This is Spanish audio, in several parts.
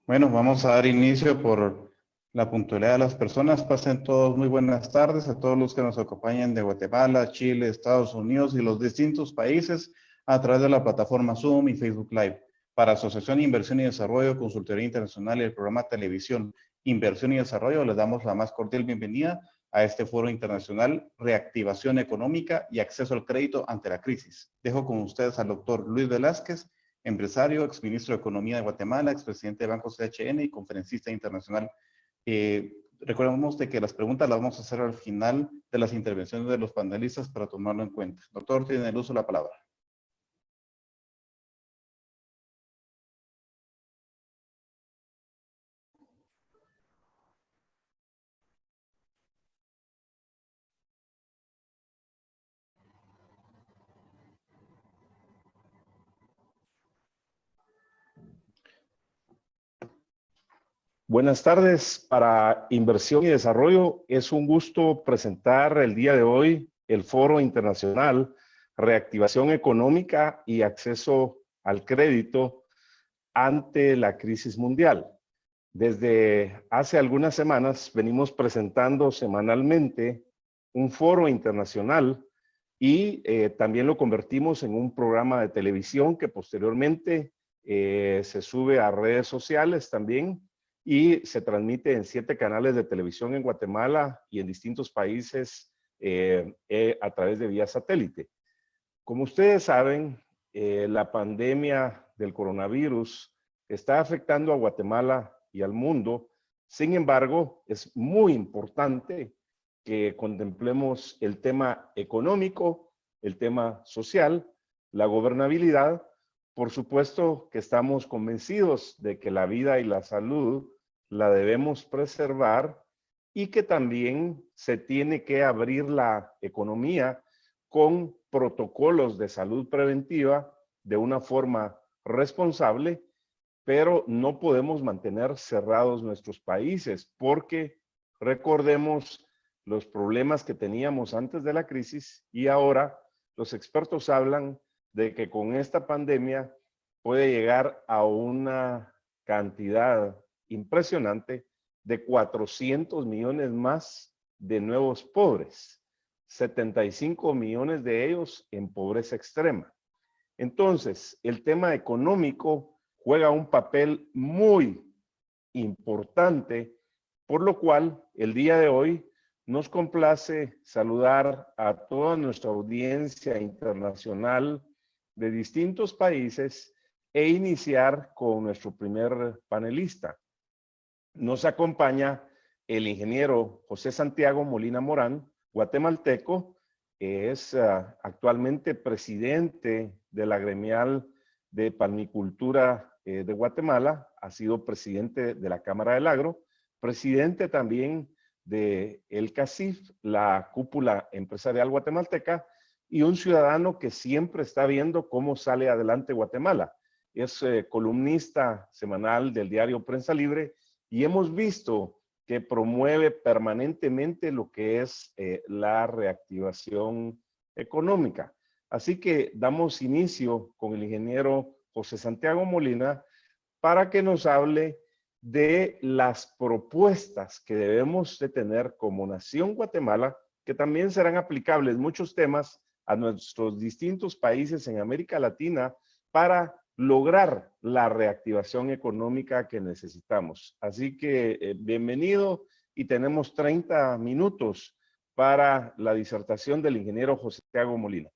Bueno, vamos a dar inicio por la puntualidad de las personas. Pasen todos muy buenas tardes a todos los que nos acompañan de Guatemala, Chile, Estados Unidos y los distintos países a través de la plataforma Zoom y Facebook Live. Para Asociación Inversión y Desarrollo, Consultoría Internacional y el programa Televisión Inversión y Desarrollo, les damos la más cordial bienvenida a este foro internacional Reactivación Económica y Acceso al Crédito ante la Crisis. Dejo con ustedes al doctor Luis Velázquez, empresario, exministro de Economía de Guatemala, expresidente de Banco CHN y conferencista internacional. Recordemos de que las preguntas las vamos a hacer al final de las intervenciones de los panelistas para tomarlo en cuenta. Doctor, tiene el uso de la palabra. Buenas tardes. Para Inversión y Desarrollo, es un gusto presentar el día de hoy el Foro Internacional Reactivación Económica y Acceso al Crédito ante la Crisis Mundial. Desde hace algunas semanas venimos presentando semanalmente un foro internacional y también lo convertimos en un programa de televisión que posteriormente se sube a redes sociales también y se transmite en 7 canales de televisión en Guatemala y en distintos países a través de vía satélite. Como ustedes saben, la pandemia del coronavirus está afectando a Guatemala y al mundo. Sin embargo, es muy importante que contemplemos el tema económico, el tema social, la gobernabilidad. Por supuesto que estamos convencidos de que la vida y la salud la debemos preservar y que también se tiene que abrir la economía con protocolos de salud preventiva de una forma responsable, pero no podemos mantener cerrados nuestros países porque recordemos los problemas que teníamos antes de la crisis y ahora los expertos hablan de que con esta pandemia puede llegar a una cantidad impresionante de 400 millones más de nuevos pobres, 75 millones de ellos en pobreza extrema. Entonces, el tema económico juega un papel muy importante, por lo cual el día de hoy nos complace saludar a toda nuestra audiencia internacional de distintos países e iniciar con nuestro primer panelista. Nos acompaña el ingeniero José Santiago Molina Morán, guatemalteco, es actualmente presidente de la gremial de palmicultura de Guatemala, ha sido presidente de la Cámara del Agro, presidente también de el CACIF, la cúpula empresarial guatemalteca, y un ciudadano que siempre está viendo cómo sale adelante Guatemala. Es columnista semanal del diario Prensa Libre y hemos visto que promueve permanentemente lo que es la reactivación económica. Así que damos inicio con el ingeniero José Santiago Molina para que nos hable de las propuestas que debemos de tener como nación Guatemala, que también serán aplicables muchos temas a nuestros distintos países en América Latina para lograr la reactivación económica que necesitamos. Así que bienvenido y tenemos 30 minutos para la disertación del ingeniero José Santiago Molina.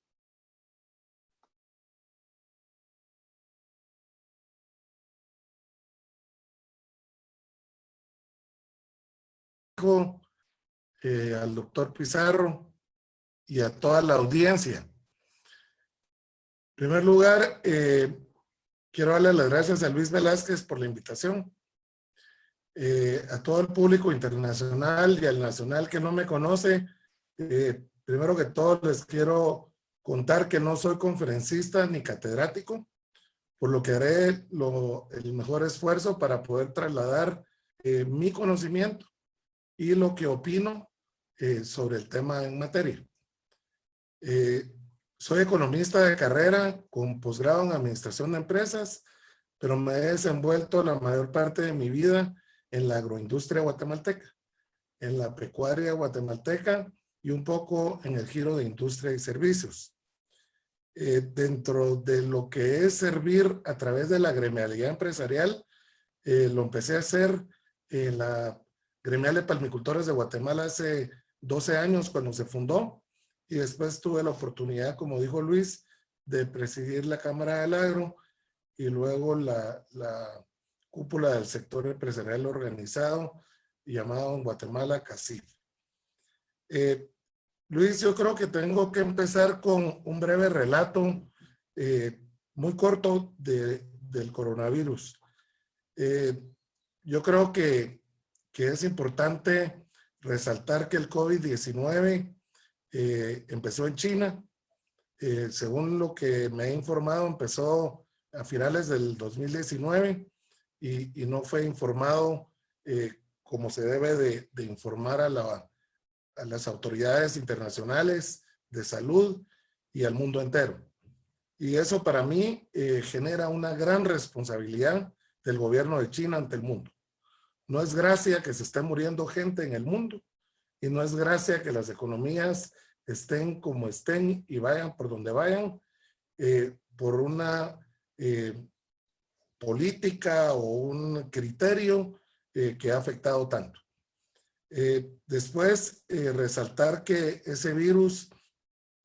Al doctor Pizarro y a toda la audiencia. En primer lugar, quiero darle las gracias a Luis Velázquez por la invitación. A todo el público internacional y al nacional que no me conoce, primero que todo les quiero contar que no soy conferencista ni catedrático, por lo que haré el mejor esfuerzo para poder trasladar mi conocimiento y lo que opino sobre el tema en materia. Soy economista de carrera con posgrado en administración de empresas. pero me he desenvuelto la mayor parte de mi vida en la agroindustria guatemalteca, en la pecuaria guatemalteca y un poco en el giro de industria y servicios. Dentro de lo que es servir a través de la gremialidad empresarial, lo empecé a hacer en la Gremial de Palmicultores de Guatemala hace 12 años cuando se fundó, y después tuve la oportunidad, como dijo Luis, de presidir la Cámara del Agro y luego la cúpula del sector empresarial organizado llamado en Guatemala CACIF. Luis, yo creo que tengo que empezar con un breve relato muy corto del coronavirus. Yo creo que es importante resaltar que el COVID-19 empezó en China. Según lo que me he informado, empezó a finales del 2019 y no fue informado como se debe de informar a las autoridades internacionales de salud y al mundo entero. Y eso para mí genera una gran responsabilidad del gobierno de China ante el mundo. No es gracia que se esté muriendo gente en el mundo y no es gracia que las economías estén como estén y vayan por donde vayan por una política o un criterio que ha afectado tanto. Después, resaltar que ese virus,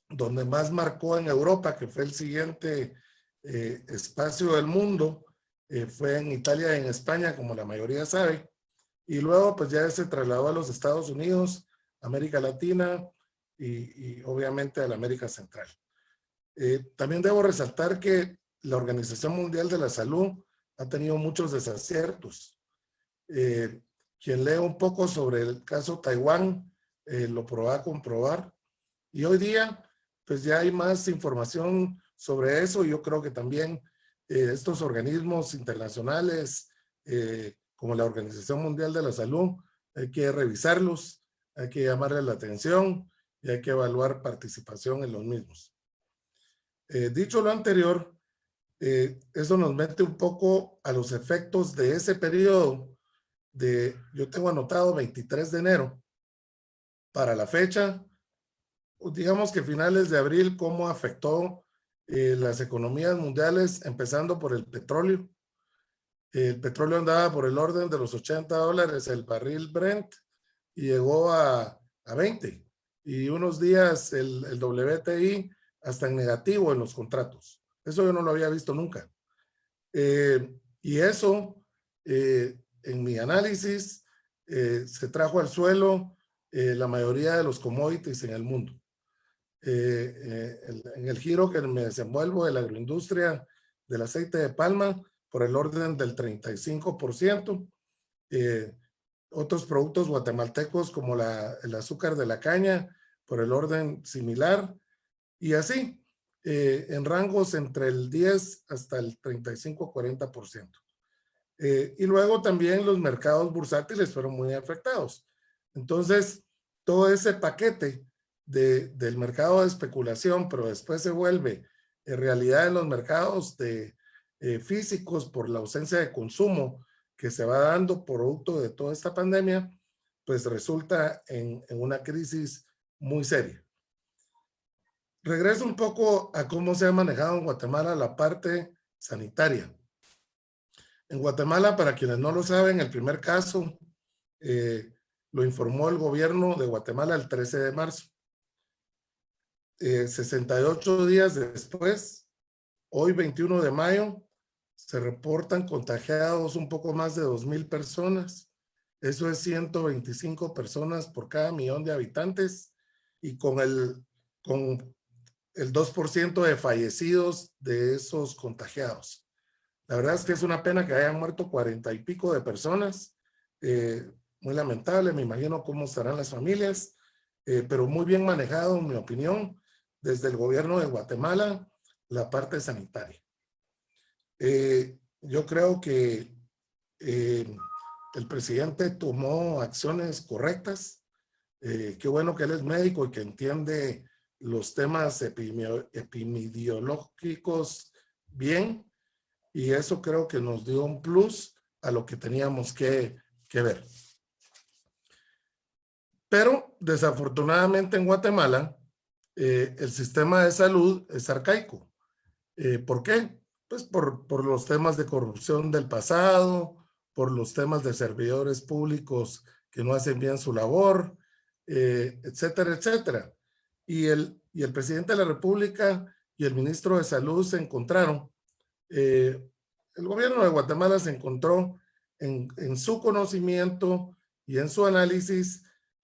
donde más marcó en Europa, que fue el siguiente espacio del mundo, fue en Italia y en España, como la mayoría sabe, y luego pues ya se trasladó a los Estados Unidos, América Latina y obviamente a la América Central. También debo resaltar que la Organización Mundial de la Salud ha tenido muchos desaciertos. Quien lee un poco sobre el caso Taiwán lo va a comprobar. Y hoy día, pues ya hay más información sobre eso. Yo creo que también estos organismos internacionales, como la Organización Mundial de la Salud, hay que revisarlos, hay que llamarle la atención y hay que evaluar participación en los mismos. Dicho lo anterior, eso nos mete un poco a los efectos de ese periodo yo tengo anotado 23 de enero para la fecha, digamos que finales de abril, cómo afectó las economías mundiales, empezando por el petróleo. El petróleo andaba por el orden de los $80 el barril Brent y llegó a 20. Y unos días el WTI hasta en negativo en los contratos. Eso yo no lo había visto nunca. Y eso, en mi análisis, se trajo al suelo la mayoría de los commodities en el mundo. En el giro que me desenvuelvo de la agroindustria del aceite de palma, por el orden del 35%. Otros productos guatemaltecos como el azúcar de la caña, por el orden similar. Y así, en rangos entre el 10 hasta el 35-40%. Y luego también los mercados bursátiles fueron muy afectados. Entonces, todo ese paquete del mercado de especulación, pero después se vuelve en realidad en los mercados físicos por la ausencia de consumo que se va dando producto de toda esta pandemia, pues resulta en una crisis muy seria. Regreso un poco a cómo se ha manejado en Guatemala la parte sanitaria. En Guatemala, para quienes no lo saben, el primer caso lo informó el gobierno de Guatemala el 13 de marzo. 68 días después, hoy 21 de mayo, se reportan contagiados un poco más de 2,000 personas. Eso es 125 personas por cada millón de habitantes y con el 2% de fallecidos de esos contagiados. La verdad es que es una pena que hayan muerto 40 y pico de personas. Muy lamentable, me imagino cómo estarán las familias, pero muy bien manejado, en mi opinión, desde el gobierno de Guatemala, la parte sanitaria. Yo creo que el presidente tomó acciones correctas. Qué bueno que él es médico y que entiende los temas epidemiológicos bien. y eso creo que nos dio un plus a lo que teníamos que ver. Pero desafortunadamente en Guatemala el sistema de salud es arcaico. ¿Por qué? Pues por los temas de corrupción del pasado, por los temas de servidores públicos que no hacen bien su labor, etcétera, etcétera. Y el presidente de la República y el ministro de Salud se encontraron. El gobierno de Guatemala se encontró en su conocimiento y en su análisis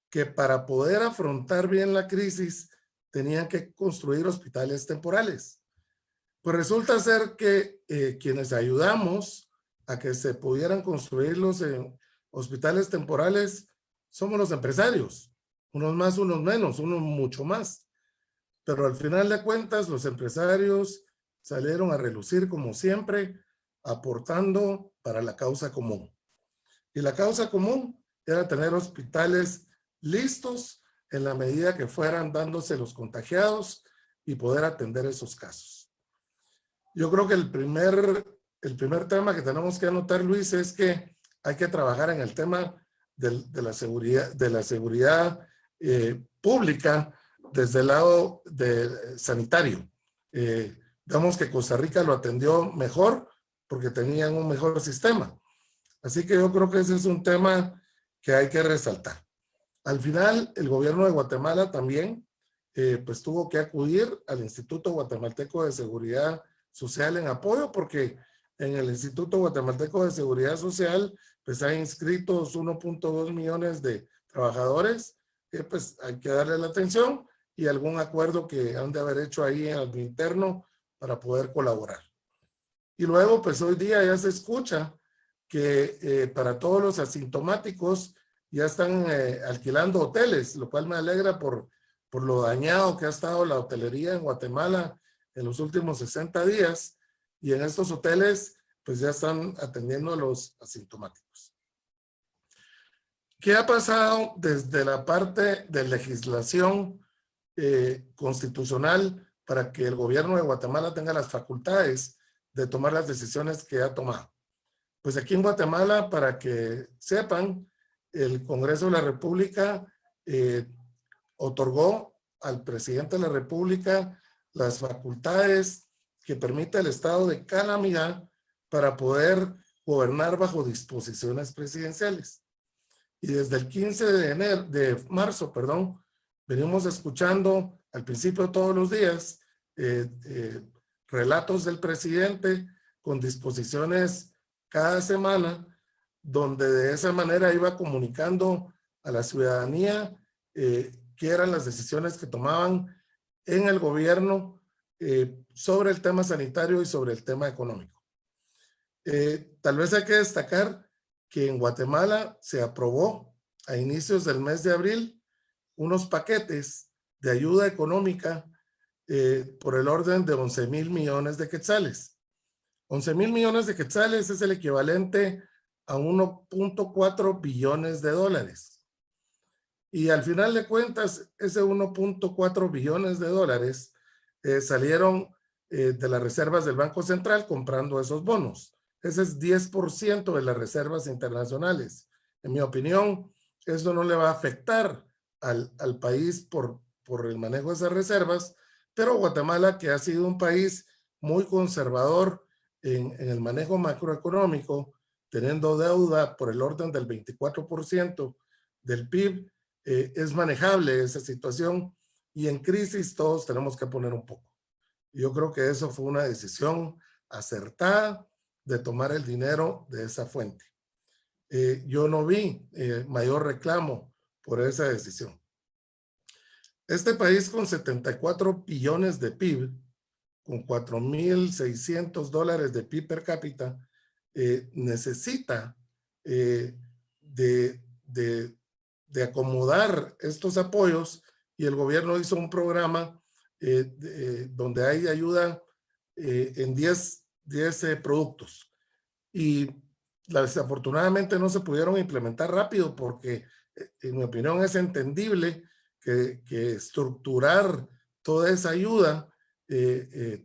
que para poder afrontar bien la crisis tenían que construir hospitales temporales. Pues resulta ser que quienes ayudamos a que se pudieran construir los hospitales temporales somos los empresarios, unos más, unos menos, unos mucho más. Pero al final de cuentas los empresarios salieron a relucir como siempre, aportando para la causa común. Y la causa común era tener hospitales listos en la medida que fueran dándose los contagiados y poder atender esos casos. Yo creo que el primer tema que tenemos que anotar, Luis, es que hay que trabajar en el tema de la seguridad pública desde el lado sanitario. Digamos que Costa Rica lo atendió mejor porque tenían un mejor sistema. Así que yo creo que ese es un tema que hay que resaltar. Al final, el gobierno de Guatemala también pues tuvo que acudir al Instituto Guatemalteco de Seguridad Social en apoyo, porque en el Instituto Guatemalteco de Seguridad Social pues hay inscritos 1.2 millones de trabajadores que pues hay que darle la atención y algún acuerdo que han de haber hecho ahí en el interno para poder colaborar. Y luego pues hoy día ya se escucha que para todos los asintomáticos ya están alquilando hoteles, lo cual me alegra por lo dañado que ha estado la hotelería en Guatemala en los últimos 60 días, y en estos hoteles pues ya están atendiendo a los asintomáticos. ¿Qué ha pasado desde la parte de legislación constitucional para que el gobierno de Guatemala tenga las facultades de tomar las decisiones que ha tomado? Pues aquí en Guatemala, para que sepan, el Congreso de la República otorgó al presidente de la República las facultades que permite el estado de calamidad para poder gobernar bajo disposiciones presidenciales. Y desde el 15 de marzo, venimos escuchando al principio todos los días relatos del presidente con disposiciones cada semana, donde de esa manera iba comunicando a la ciudadanía qué eran las decisiones que tomaban en el gobierno sobre el tema sanitario y sobre el tema económico. Tal vez hay que destacar que en Guatemala se aprobó a inicios del mes de abril unos paquetes de ayuda económica por el orden de 11,000 millones de quetzales. 11,000 millones de quetzales es el equivalente a 1.4 billones de dólares. Y al final de cuentas, ese 1.4 billones de dólares salieron de las reservas del Banco Central comprando esos bonos. Ese es 10% de las reservas internacionales. En mi opinión, eso no le va a afectar al país por el manejo de esas reservas, pero Guatemala, que ha sido un país muy conservador en el manejo macroeconómico, teniendo deuda por el orden del 24% del PIB, es manejable esa situación, y en crisis todos tenemos que poner un poco. Yo creo que eso fue una decisión acertada de tomar el dinero de esa fuente. Yo no vi mayor reclamo por esa decisión. Este país con 74 billones de PIB, con 4.600 dólares de PIB per cápita, necesita de acomodar estos apoyos, y el gobierno hizo un programa donde hay ayuda en 10 productos, y desafortunadamente no se pudieron implementar rápido porque en mi opinión es entendible que estructurar toda esa ayuda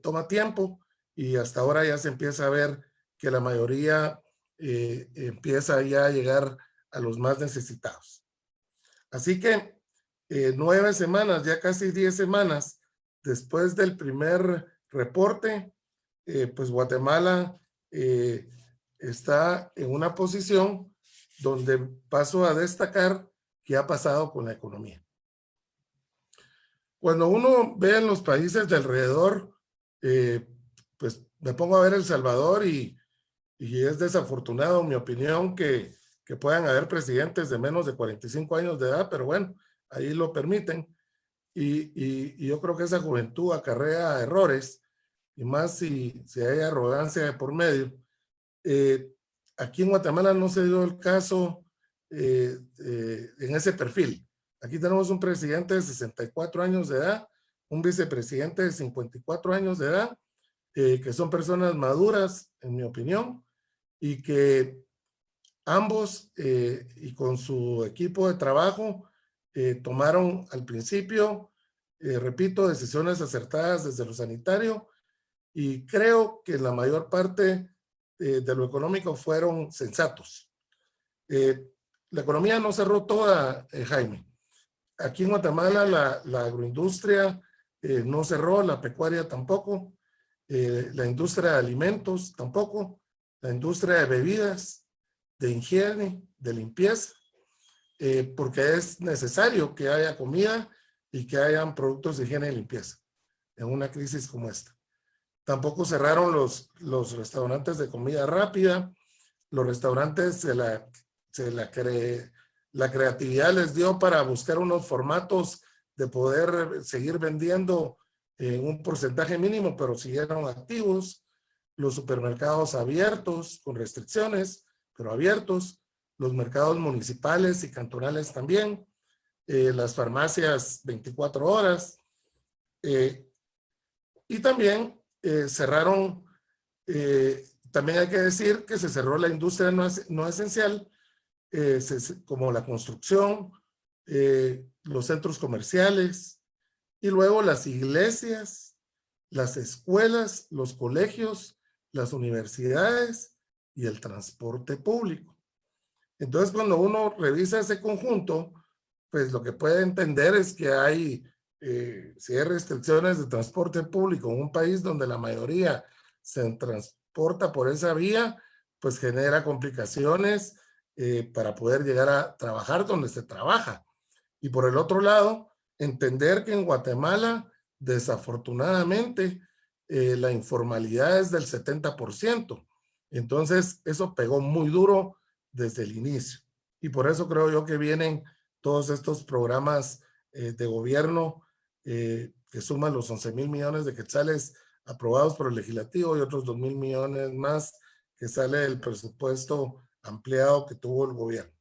toma tiempo, y hasta ahora ya se empieza a ver que la mayoría empieza ya a llegar a los más necesitados. Así que 9 semanas, ya casi 10 semanas después del primer reporte, pues Guatemala está en una posición donde paso a destacar qué ha pasado con la economía. Cuando uno ve en los países de alrededor, pues me pongo a ver El Salvador y es desafortunado, en mi opinión, que puedan haber presidentes de menos de 45 años de edad, pero bueno, ahí lo permiten. Y yo creo que esa juventud acarrea errores, y más si hay arrogancia de por medio. Aquí en Guatemala no se dio el caso en ese perfil. Aquí tenemos un presidente de 64 años de edad, un vicepresidente de 54 años de edad, que son personas maduras, en mi opinión, y que ambos y con su equipo de trabajo tomaron al principio, repito, decisiones acertadas desde lo sanitario, y creo que la mayor parte de lo económico fueron sensatos. La economía no cerró toda, Jaime. Aquí en Guatemala la agroindustria no cerró, la pecuaria tampoco, la industria de alimentos tampoco, la industria de bebidas, de higiene, de limpieza, porque es necesario que haya comida y que hayan productos de higiene y limpieza en una crisis como esta. Tampoco cerraron los restaurantes de comida rápida. Los restaurantes la creatividad les dio para buscar unos formatos de poder seguir vendiendo en un porcentaje mínimo, pero siguieron activos. Los supermercados abiertos, con restricciones, pero abiertos. Los mercados municipales y cantonales también. Las farmacias 24 horas. Y también cerraron, también hay que decir que se cerró la industria no esencial, como la construcción, los centros comerciales, y luego las iglesias, las escuelas, los colegios, las universidades y el transporte público. Entonces, cuando uno revisa ese conjunto, pues lo que puede entender es que si hay restricciones de transporte público en un país donde la mayoría se transporta por esa vía, pues genera complicaciones para poder llegar a trabajar donde se trabaja. Y por el otro lado, entender que en Guatemala, desafortunadamente, la informalidad es del 70%. Entonces, eso pegó muy duro desde el inicio. Y por eso creo yo que vienen todos estos programas de gobierno que suman los 11,000 millones de quetzales aprobados por el legislativo y otros 2,000 millones más que sale del presupuesto ampliado que tuvo el gobierno.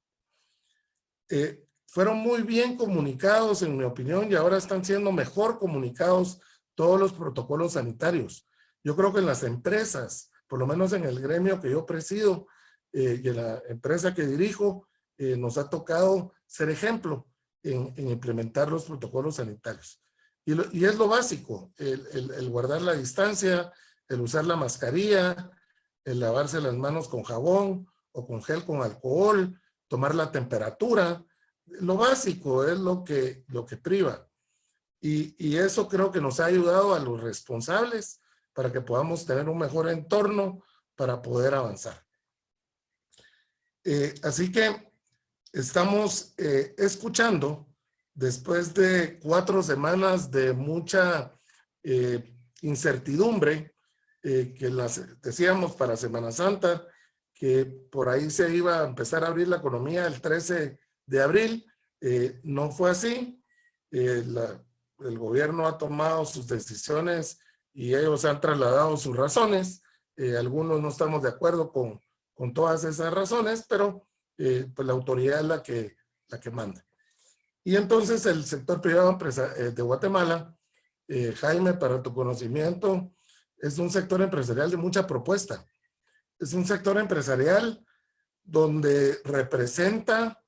Fueron muy bien comunicados, en mi opinión, y ahora están siendo mejor comunicados todos los protocolos sanitarios. Yo creo que en las empresas, por lo menos en el gremio que yo presido y en la empresa que dirijo, nos ha tocado ser ejemplo en implementar los protocolos sanitarios. Y es lo básico, el guardar la distancia, el usar la mascarilla, el lavarse las manos con jabón o con gel con alcohol, tomar la temperatura. Lo básico es lo que priva. Y eso creo que nos ha ayudado a los responsables para que podamos tener un mejor entorno para poder avanzar. Así que estamos escuchando, después de 4 semanas de mucha incertidumbre, que decíamos para Semana Santa, que por ahí se iba a empezar a abrir la economía el 13 de abril, no fue así. El gobierno ha tomado sus decisiones y ellos han trasladado sus razones. Algunos no estamos de acuerdo con todas esas razones, pero pues la autoridad es la que manda. Y entonces el sector privado de Guatemala, Jaime, para tu conocimiento, es un sector empresarial de mucha propuesta. Es un sector empresarial donde representa,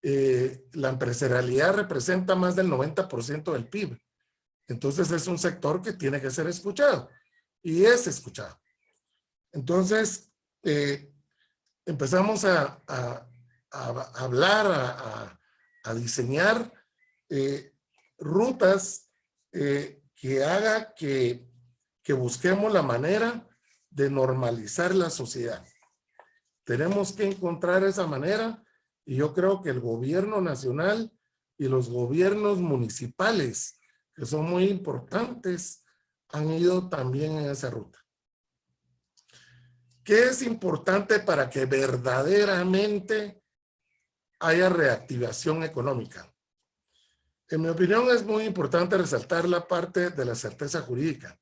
la empresarialidad representa más del 90% del PIB. Entonces es un sector que tiene que ser escuchado y es escuchado. Entonces, empezamos a hablar, a diseñar rutas que haga que busquemos la manera de normalizar la sociedad. Tenemos que encontrar esa manera y yo creo que el gobierno nacional y los gobiernos municipales, que son muy importantes, han ido también en esa ruta. ¿Qué es importante para que verdaderamente haya reactivación económica? En mi opinión es muy importante resaltar la parte de la certeza jurídica,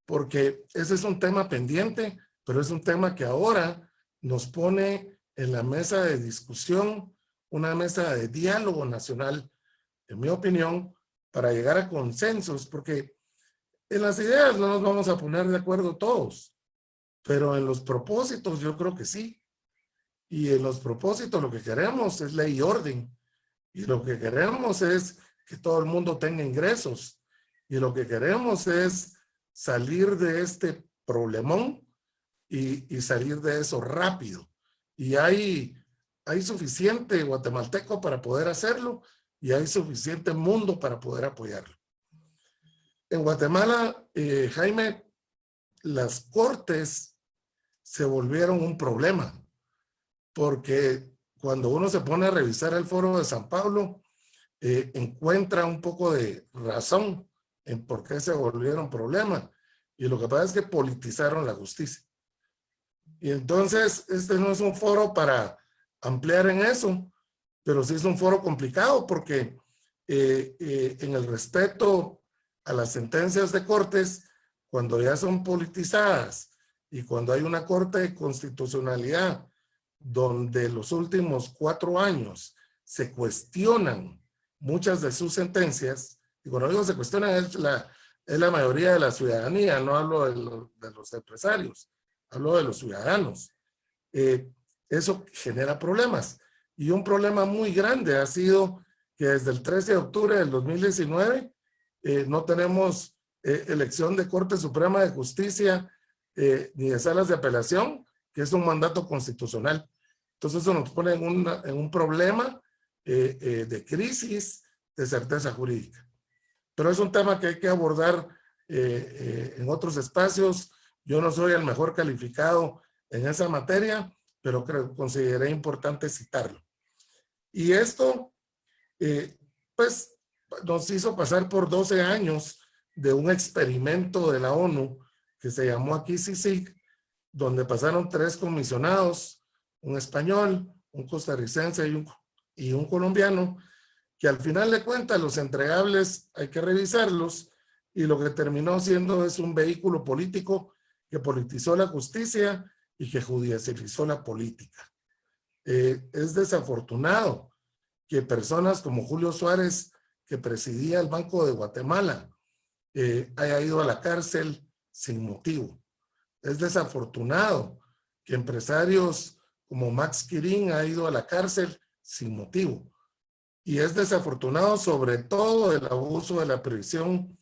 porque ese es un tema pendiente, pero es un tema que ahora nos pone en la mesa de discusión, una mesa de diálogo nacional, en mi opinión, para llegar a consensos, porque en las ideas no nos vamos a poner de acuerdo todos, pero en los propósitos yo creo que sí. Y en los propósitos lo que queremos es ley y orden. Y lo que queremos es que todo el mundo tenga ingresos. Y lo que queremos es salir de este problemón y salir de eso rápido. Y hay suficiente guatemalteco para poder hacerlo y hay suficiente mundo para poder apoyarlo. En Guatemala, Jaime, las cortes se volvieron un problema, porque cuando uno se pone a revisar el Foro de San Pablo, encuentra un poco de razón en por qué se volvieron problema. Y lo que pasa es que politizaron la justicia. Y entonces, este no es un foro para ampliar en eso, pero sí es un foro complicado porque en el respeto a las sentencias de cortes, cuando ya son politizadas y cuando hay una corte de constitucionalidad donde los últimos 4 años se cuestionan muchas de sus sentencias, y cuando digo se cuestionan es la mayoría de la ciudadanía, no hablo de los empresarios, hablo de los ciudadanos. Eso genera problemas. Y un problema muy grande ha sido que desde el 13 de octubre del 2019 no tenemos elección de Corte Suprema de Justicia ni de salas de apelación, que es un mandato constitucional. Entonces eso nos pone en un problema de crisis de certeza jurídica. Pero es un tema que hay que abordar en otros espacios. Yo no soy el mejor calificado en esa materia, pero consideré importante citarlo. Y esto, pues, nos hizo pasar por 12 años de un experimento de la ONU que se llamó aquí CICIG, donde pasaron 3 comisionados, un español, un costarricense y un colombiano, que al final de cuentas los entregables hay que revisarlos, y lo que terminó siendo es un vehículo político que politizó la justicia y que judicializó la política. Es desafortunado que personas como Julio Suárez, que presidía el Banco de Guatemala, haya ido a la cárcel sin motivo. Es desafortunado que empresarios como Max Quirín haya ido a la cárcel sin motivo. Y es desafortunado sobre todo el abuso de la prisión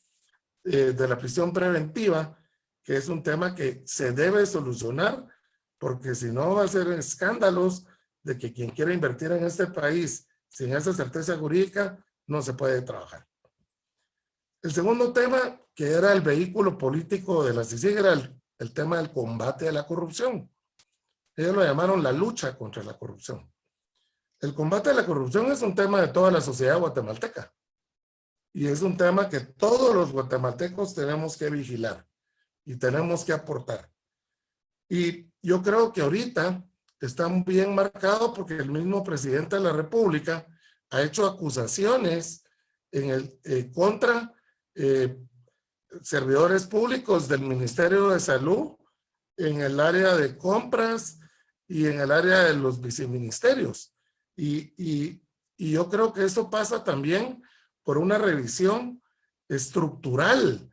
preventiva, que es un tema que se debe solucionar, porque si no va a ser escándalos de que quien quiera invertir en este país sin esa certeza jurídica no se puede trabajar. El segundo tema, que era el vehículo político de la CICIG, era el tema del combate a la corrupción. Ellos lo llamaron la lucha contra la corrupción. El combate a la corrupción es un tema de toda la sociedad guatemalteca. Y es un tema que todos los guatemaltecos tenemos que vigilar y tenemos que aportar. Y yo creo que ahorita está bien marcado porque el mismo presidente de la República ha hecho acusaciones contra servidores públicos del Ministerio de Salud en el área de compras y en el área de los viceministerios. Y yo creo que eso pasa también por una revisión estructural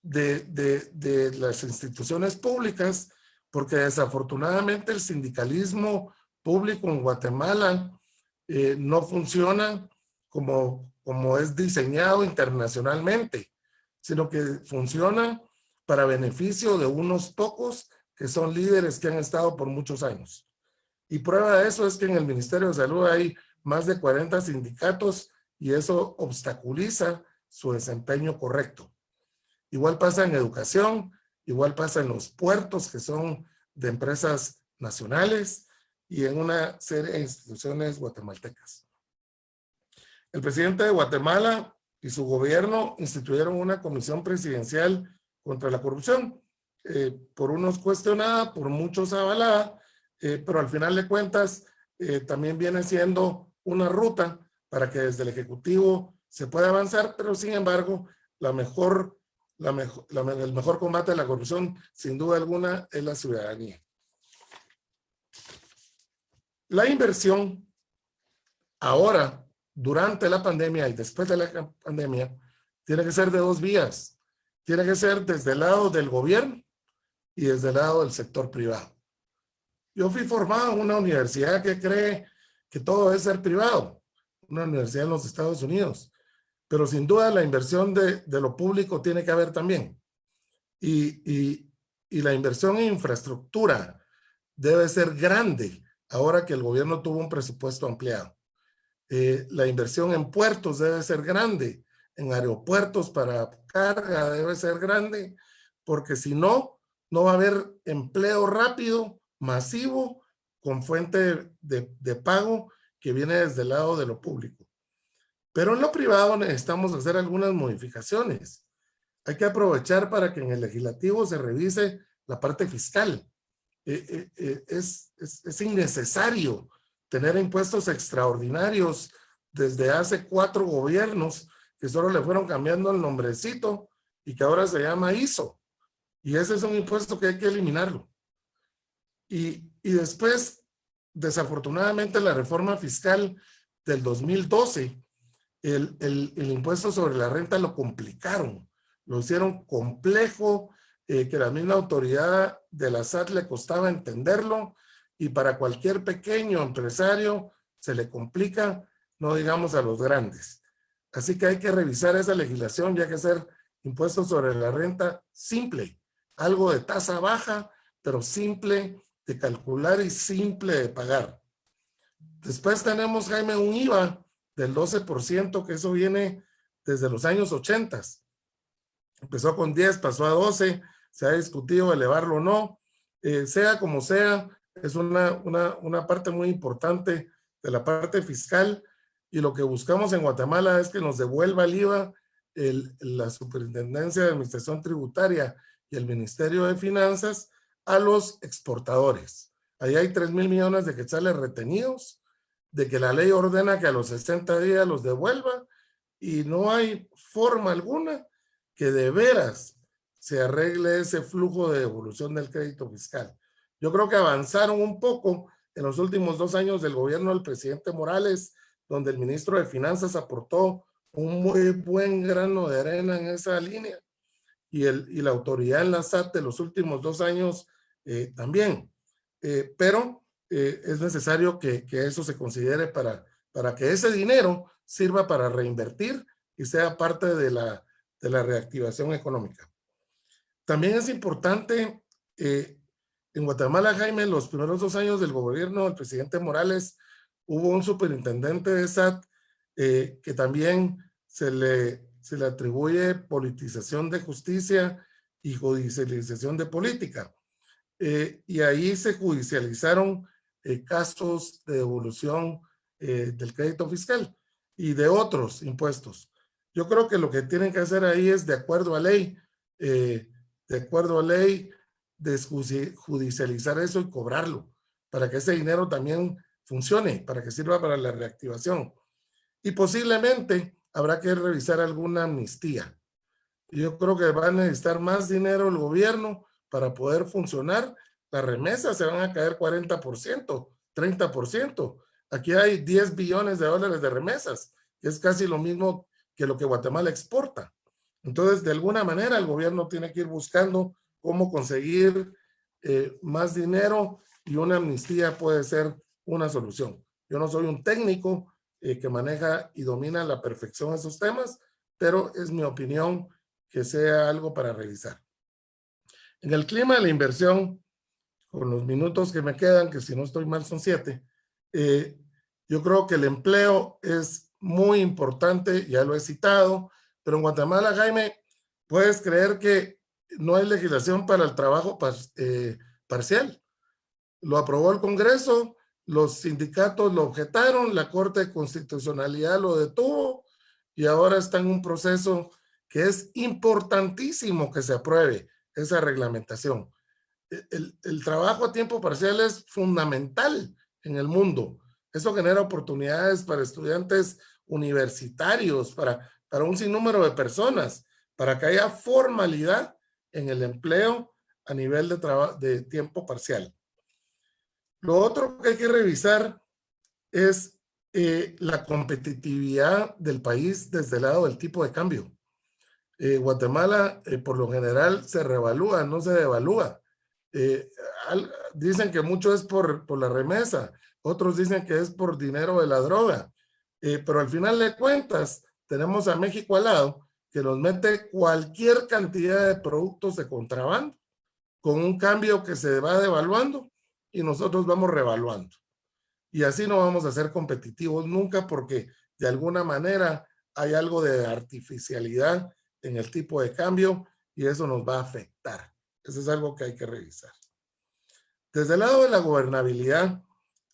de las instituciones públicas, porque desafortunadamente el sindicalismo público en Guatemala no funciona como es diseñado internacionalmente, sino que funciona para beneficio de unos pocos que son líderes que han estado por muchos años. Y prueba de eso es que en el Ministerio de Salud hay más de 40 sindicatos y eso obstaculiza su desempeño correcto. Igual pasa en educación, igual pasa en los puertos que son de empresas nacionales y en una serie de instituciones guatemaltecas. El presidente de Guatemala y su gobierno instituyeron una comisión presidencial contra la corrupción, por unos cuestionada, por muchos avalada, pero al final de cuentas también viene siendo una ruta para que desde el Ejecutivo se pueda avanzar, pero sin embargo el mejor combate a la corrupción sin duda alguna es la ciudadanía. La inversión ahora, durante la pandemia y después de la pandemia, tiene que ser de dos vías. Tiene que ser desde el lado del gobierno y desde el lado del sector privado. Yo fui formado en una universidad que cree que todo debe ser privado, una universidad en los Estados Unidos, pero sin duda la inversión de lo público tiene que haber también. Y la inversión en infraestructura debe ser grande ahora que el gobierno tuvo un presupuesto ampliado. La inversión en puertos debe ser grande, en aeropuertos para carga debe ser grande, porque si no, no va a haber empleo rápido, masivo, con fuente de pago que viene desde el lado de lo público. Pero en lo privado necesitamos hacer algunas modificaciones. Hay que aprovechar para que en el legislativo se revise la parte fiscal. Es innecesario tener impuestos extraordinarios desde hace 4 gobiernos que solo le fueron cambiando el nombrecito y que ahora se llama ISO. Y ese es un impuesto que hay que eliminarlo. Y después, desafortunadamente, la reforma fiscal del 2012, el impuesto sobre la renta lo complicaron, lo hicieron complejo, que la misma autoridad de la SAT le costaba entenderlo, y para cualquier pequeño empresario se le complica, no digamos a los grandes. Así que hay que revisar esa legislación, ya que hacer impuestos sobre la renta simple, algo de tasa baja, pero simple de calcular y simple de pagar. Después tenemos, Jaime, un IVA del 12%, que eso viene desde los años 80. Empezó con 10, pasó a 12, se ha discutido elevarlo o no. Sea como sea, es una parte muy importante de la parte fiscal, y lo que buscamos en Guatemala es que nos devuelva el IVA la Superintendencia de Administración Tributaria y el Ministerio de Finanzas a los exportadores. Ahí hay 3,000 millones de quetzales retenidos, de que la ley ordena que a los 60 días los devuelva, y no hay forma alguna que de veras se arregle ese flujo de devolución del crédito fiscal. Yo creo que avanzaron un poco en los últimos 2 años del gobierno del presidente Morales, donde el ministro de Finanzas aportó un muy buen grano de arena en esa línea, y la autoridad en la SAT de los últimos 2 años también. Pero es necesario que eso se considere para que ese dinero sirva para reinvertir y sea parte de la reactivación económica. También es importante, en Guatemala, Jaime, los primeros 2 años del gobierno del presidente Morales, hubo un superintendente de SAT que también se le atribuye politización de justicia y judicialización de política. Y ahí se judicializaron casos de devolución del crédito fiscal y de otros impuestos. Yo creo que lo que tienen que hacer ahí es, de acuerdo a ley, desjudicializar eso y cobrarlo, para que ese dinero también funcione, para que sirva para la reactivación. Y posiblemente habrá que revisar alguna amnistía. Yo creo que va a necesitar más dinero el gobierno para poder funcionar. Las remesas se van a caer 40%, 30%. Aquí hay 10 billones de dólares de remesas, que es casi lo mismo que lo que Guatemala exporta. Entonces, de alguna manera, el gobierno tiene que ir buscando cómo conseguir más dinero, y una amnistía puede ser una solución. Yo no soy un técnico que maneja y domina a la perfección esos temas, pero es mi opinión que sea algo para revisar. En el clima de la inversión, con los minutos que me quedan, que si no estoy mal son 7, yo creo que el empleo es muy importante, ya lo he citado, pero en Guatemala, Jaime, puedes creer que no hay legislación para el trabajo parcial. Lo aprobó el Congreso, los sindicatos lo objetaron, la Corte de Constitucionalidad lo detuvo y ahora está en un proceso que es importantísimo que se apruebe esa reglamentación. El trabajo a tiempo parcial es fundamental en el mundo. Eso genera oportunidades para estudiantes universitarios, para un sinnúmero de personas, para que haya formalidad en el empleo a nivel de tiempo parcial. Lo otro que hay que revisar es la competitividad del país desde el lado del tipo de cambio. Guatemala, por lo general, se revalúa, no se devalúa. Dicen que mucho es por la remesa, otros dicen que es por dinero de la droga, pero al final de cuentas tenemos a México al lado que nos mete cualquier cantidad de productos de contrabando con un cambio que se va devaluando y nosotros vamos revaluando. Y así no vamos a ser competitivos nunca porque de alguna manera hay algo de artificialidad en el tipo de cambio y eso nos va a afectar. Eso es algo que hay que revisar. Desde el lado de la gobernabilidad,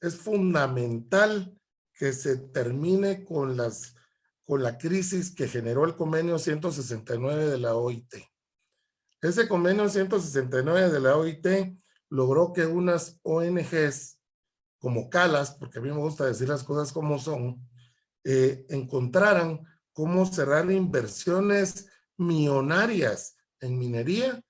es fundamental que se termine con la crisis que generó el convenio 169 de la OIT. Ese convenio 169 de la OIT logró que unas ONGs como CALAS, porque a mí me gusta decir las cosas como son, encontraran cómo cerrar inversiones millonarias en minería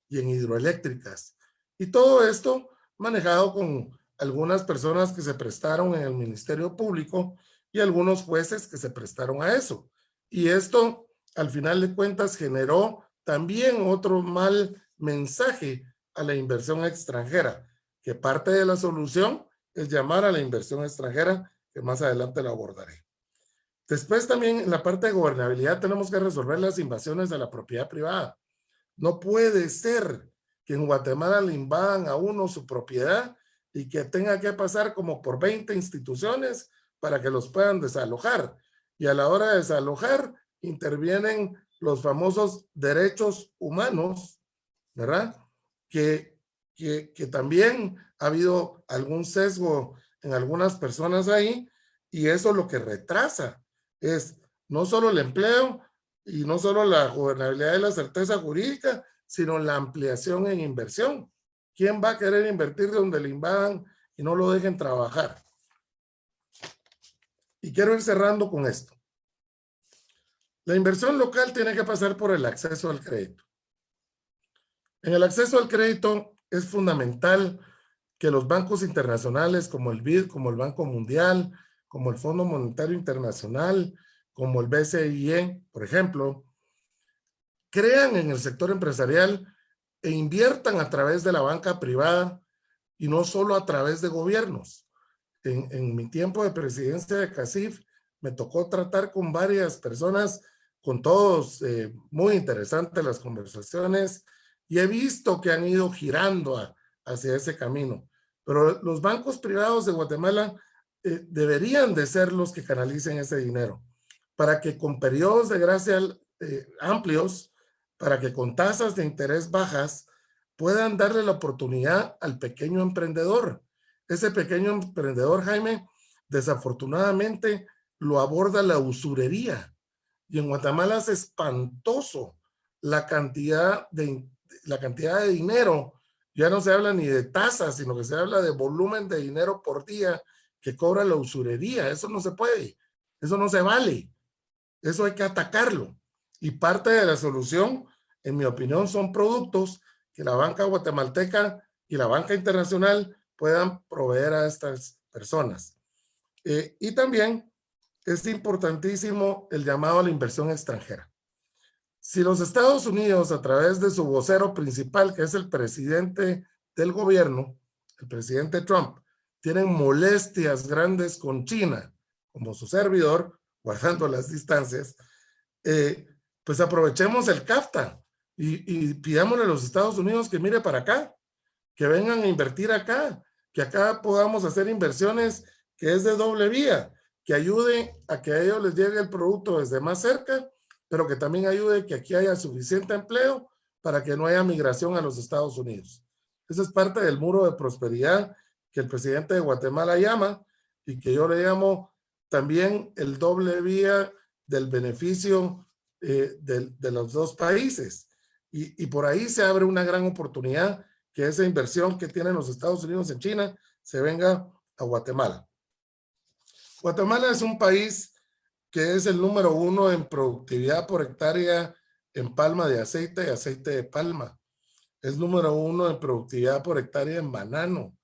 y en hidroeléctricas. Y todo esto manejado con algunas personas que se prestaron en el Ministerio Público y algunos jueces que se prestaron a eso. Y esto, al final de cuentas, generó también otro mal mensaje a la inversión extranjera, que parte de la solución es llamar a la inversión extranjera, que más adelante la abordaré. Después también en la parte de gobernabilidad tenemos que resolver las invasiones a la propiedad privada. No puede ser que en Guatemala le invadan a uno su propiedad y que tenga que pasar como por 20 instituciones para que los puedan desalojar. Y a la hora de desalojar intervienen los famosos derechos humanos, ¿verdad? Que también ha habido algún sesgo en algunas personas ahí y eso lo que retrasa es no solo el empleo y no solo la gobernabilidad y la certeza jurídica, sino la ampliación en inversión. ¿Quién va a querer invertir donde le invadan y no lo dejen trabajar? Y quiero ir cerrando con esto. La inversión local tiene que pasar por el acceso al crédito. En el acceso al crédito es fundamental que los bancos internacionales como el BID, como el Banco Mundial, como el Fondo Monetario Internacional, como el BCIE, por ejemplo, crean en el sector empresarial e inviertan a través de la banca privada y no solo a través de gobiernos. En mi tiempo de presidencia de CACIF me tocó tratar con varias personas, con todos, muy interesantes las conversaciones, y he visto que han ido girando hacia ese camino. Pero los bancos privados de Guatemala deberían de ser los que canalicen ese dinero, para que con periodos de gracia amplios, para que con tasas de interés bajas, puedan darle la oportunidad al pequeño emprendedor. Ese pequeño emprendedor, Jaime, desafortunadamente lo aborda la usurería. Y en Guatemala es espantoso la cantidad de dinero. Ya no se habla ni de tasas, sino que se habla de volumen de dinero por día que cobra la usurería. Eso no se puede, eso no se vale. Eso hay que atacarlo. Y parte de la solución, en mi opinión, son productos que la banca guatemalteca y la banca internacional puedan proveer a estas personas. Y también es importantísimo el llamado a la inversión extranjera. Si los Estados Unidos, a través de su vocero principal, que es el presidente del gobierno, el presidente Trump, tienen molestias grandes con China, como su servidor, guardando las distancias, pues aprovechemos el CAFTA y pidámosle a los Estados Unidos que mire para acá. que vengan a invertir acá, que acá podamos hacer inversiones que es de doble vía, que ayude a que a ellos les llegue el producto desde más cerca, pero que también ayude que aquí haya suficiente empleo para que no haya migración a los Estados Unidos. Esa es parte del muro de prosperidad que el presidente de Guatemala llama y que yo le llamo también el doble vía del beneficio de los dos países. Y por ahí se abre una gran oportunidad que esa inversión que tienen los Estados Unidos en China se venga a Guatemala. Guatemala es un país que es el número 1 en productividad por hectárea en palma de aceite y aceite de palma. Es número 1 en productividad por hectárea en banano.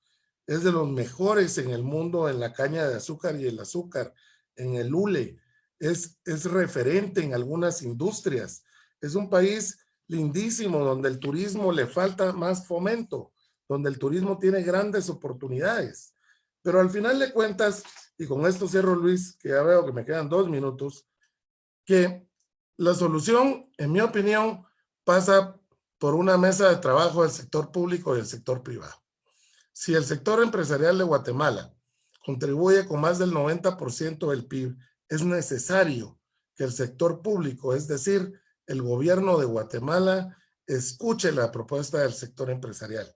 Es de los mejores en el mundo en la caña de azúcar y el azúcar, en el hule. Es referente en algunas industrias. Es un país lindísimo donde el turismo le falta más fomento, donde el turismo tiene grandes oportunidades. Pero al final de cuentas, y con esto cierro, Luis, que ya veo que me quedan 2 minutos, que la solución, en mi opinión, pasa por una mesa de trabajo del sector público y del sector privado. Si el sector empresarial de Guatemala contribuye con más del 90% del PIB, es necesario que el sector público, es decir, el gobierno de Guatemala, escuche la propuesta del sector empresarial.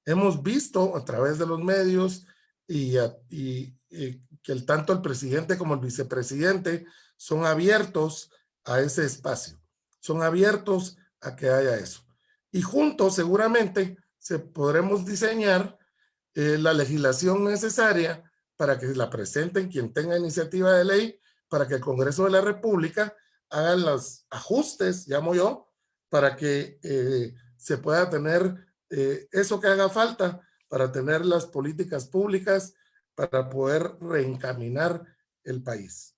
Hemos visto a través de los medios que tanto el presidente como el vicepresidente son abiertos a ese espacio, son abiertos a que haya eso. Y juntos seguramente podremos diseñar la legislación necesaria para que la presenten quien tenga iniciativa de ley, para que el Congreso de la República haga los ajustes, llamo yo, para que se pueda tener eso que haga falta para tener las políticas públicas para poder reencaminar el país.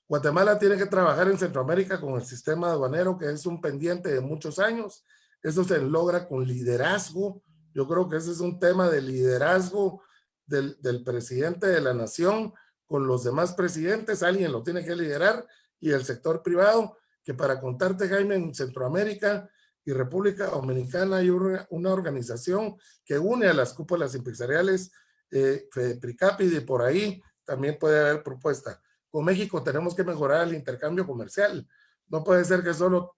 Guatemala tiene que trabajar en Centroamérica con el sistema aduanero, que es un pendiente de muchos años. Eso se logra con liderazgo. Yo creo que ese es un tema de liderazgo del presidente de la nación con los demás presidentes. Alguien lo tiene que liderar, y el sector privado, que para contarte, Jaime, en Centroamérica y República Dominicana hay una organización que une a las cúpulas empresariales, FEDEPRICAPID, y por ahí también puede haber propuesta. Con México tenemos que mejorar el intercambio comercial. No puede ser que solo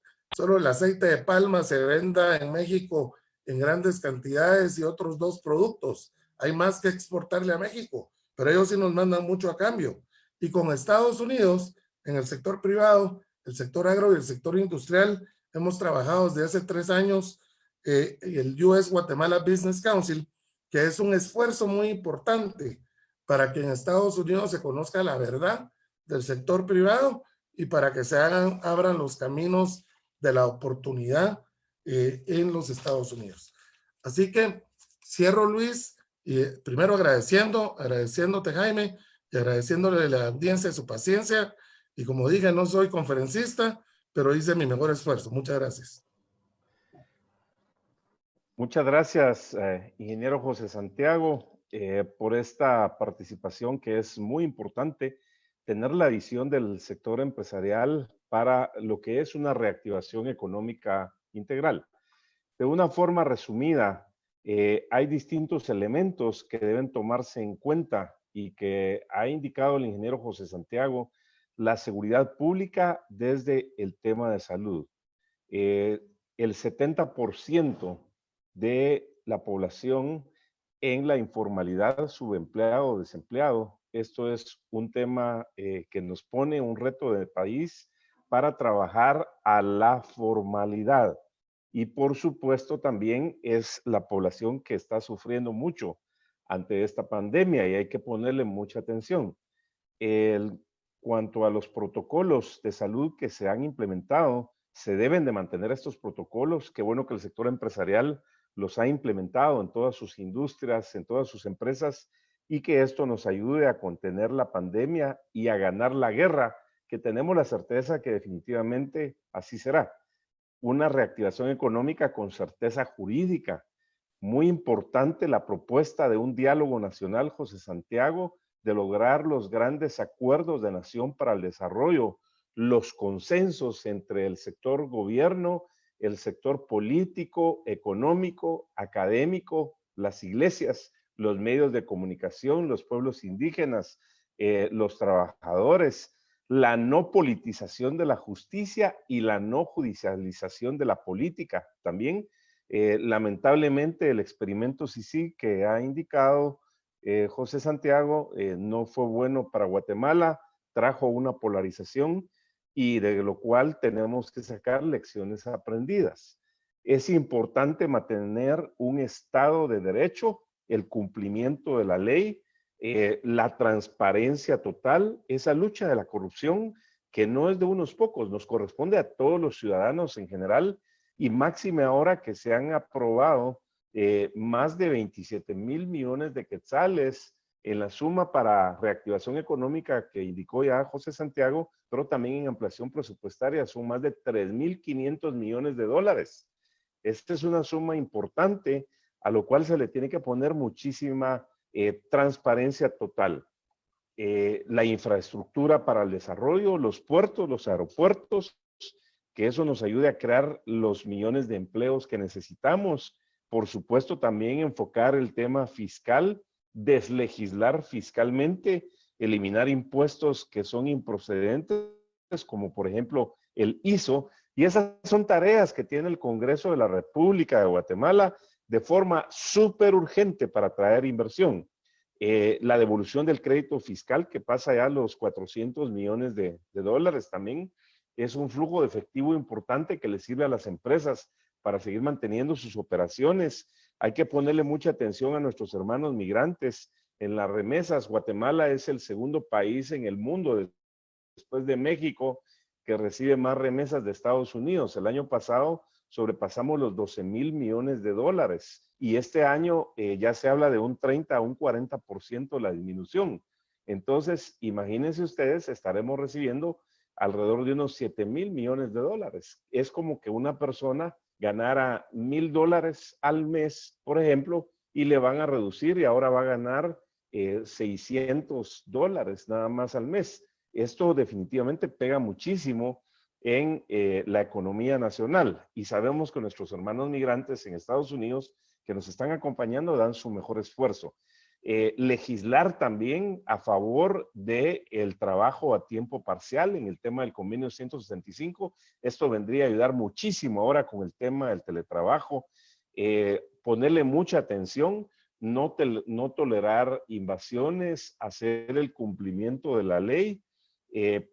el aceite de palma se venda en México en grandes cantidades y otros 2 productos. Hay más que exportarle a México, pero ellos sí nos mandan mucho a cambio. Y con Estados Unidos, en el sector privado, el sector agro y el sector industrial, hemos trabajado desde hace 3 años el US Guatemala Business Council, que es un esfuerzo muy importante para que en Estados Unidos se conozca la verdad del sector privado y para que se abran los caminos de la oportunidad en los Estados Unidos. Así que cierro, Luis, y primero agradeciéndote, Jaime, y agradeciéndole a la audiencia su paciencia. Y como dije, no soy conferencista, pero hice mi mejor esfuerzo. Muchas gracias. Muchas gracias, ingeniero José Santiago, por esta participación, que es muy importante, tener la visión del sector empresarial para lo que es una reactivación económica integral. De una forma resumida, hay distintos elementos que deben tomarse en cuenta y que ha indicado el ingeniero José Santiago: la seguridad pública desde el tema de salud. El 70% de la población en la informalidad, subempleado o desempleado. Esto es un tema que nos pone un reto de país para trabajar a la formalidad. Y por supuesto también es la población que está sufriendo mucho ante esta pandemia y hay que ponerle mucha atención. Cuanto a los protocolos de salud que se han implementado, se deben de mantener estos protocolos. Qué bueno que el sector empresarial los ha implementado en todas sus industrias, en todas sus empresas, y que esto nos ayude a contener la pandemia y a ganar la guerra, que tenemos la certeza que definitivamente así será. Una reactivación económica con certeza jurídica. Muy importante la propuesta de un diálogo nacional, José Santiago, de lograr los grandes acuerdos de nación para el desarrollo, los consensos entre el sector gobierno, el sector político, económico, académico las iglesias, los medios de comunicación, los pueblos indígenas, los trabajadores, la no politización de la justicia y la no judicialización de la política. También, lamentablemente, el experimento CICIG que ha indicado José Santiago no fue bueno para Guatemala, trajo una polarización y de lo cual tenemos que sacar lecciones aprendidas. Es importante mantener un Estado de Derecho, el cumplimiento de la ley, la transparencia total, esa lucha de la corrupción que no es de unos pocos, nos corresponde a todos los ciudadanos en general y máxime ahora que se han aprobado más de 27,000 millones de quetzales en la suma para reactivación económica que indicó ya José Santiago, pero también en ampliación presupuestaria son más de 3,500 millones de dólares. Esta es una suma importante a lo cual se le tiene que poner muchísima transparencia total. La infraestructura para el desarrollo, los puertos, los aeropuertos, que eso nos ayude a crear los millones de empleos que necesitamos. Por supuesto, también enfocar el tema fiscal, deslegislar fiscalmente, eliminar impuestos que son improcedentes, como por ejemplo el ISO, y esas son tareas que tiene el Congreso de la República de Guatemala de forma súper urgente para atraer inversión. La devolución del crédito fiscal que pasa ya a los 400 millones de dólares también es un flujo de efectivo importante que le sirve a las empresas para seguir manteniendo sus operaciones. Hay que ponerle mucha atención a nuestros hermanos migrantes. En las remesas, Guatemala es el segundo país en el mundo, después de México, que recibe más remesas de Estados Unidos. El año pasado sobrepasamos los 12,000 millones de dólares y este año ya se habla de un 30 a un 40% la disminución. Entonces, imagínense ustedes, estaremos recibiendo alrededor de unos 7,000 millones de dólares. Es como que una persona ganara $1,000 al mes, por ejemplo, y le van a reducir y ahora va a ganar $600 nada más al mes. Esto definitivamente pega muchísimo en la economía nacional y sabemos que nuestros hermanos migrantes en Estados Unidos que nos están acompañando dan su mejor esfuerzo. Legislar también a favor del trabajo a tiempo parcial en el tema del convenio 165. Esto vendría a ayudar muchísimo ahora con el tema del teletrabajo. Ponerle mucha atención, no tolerar invasiones, hacer el cumplimiento de la ley,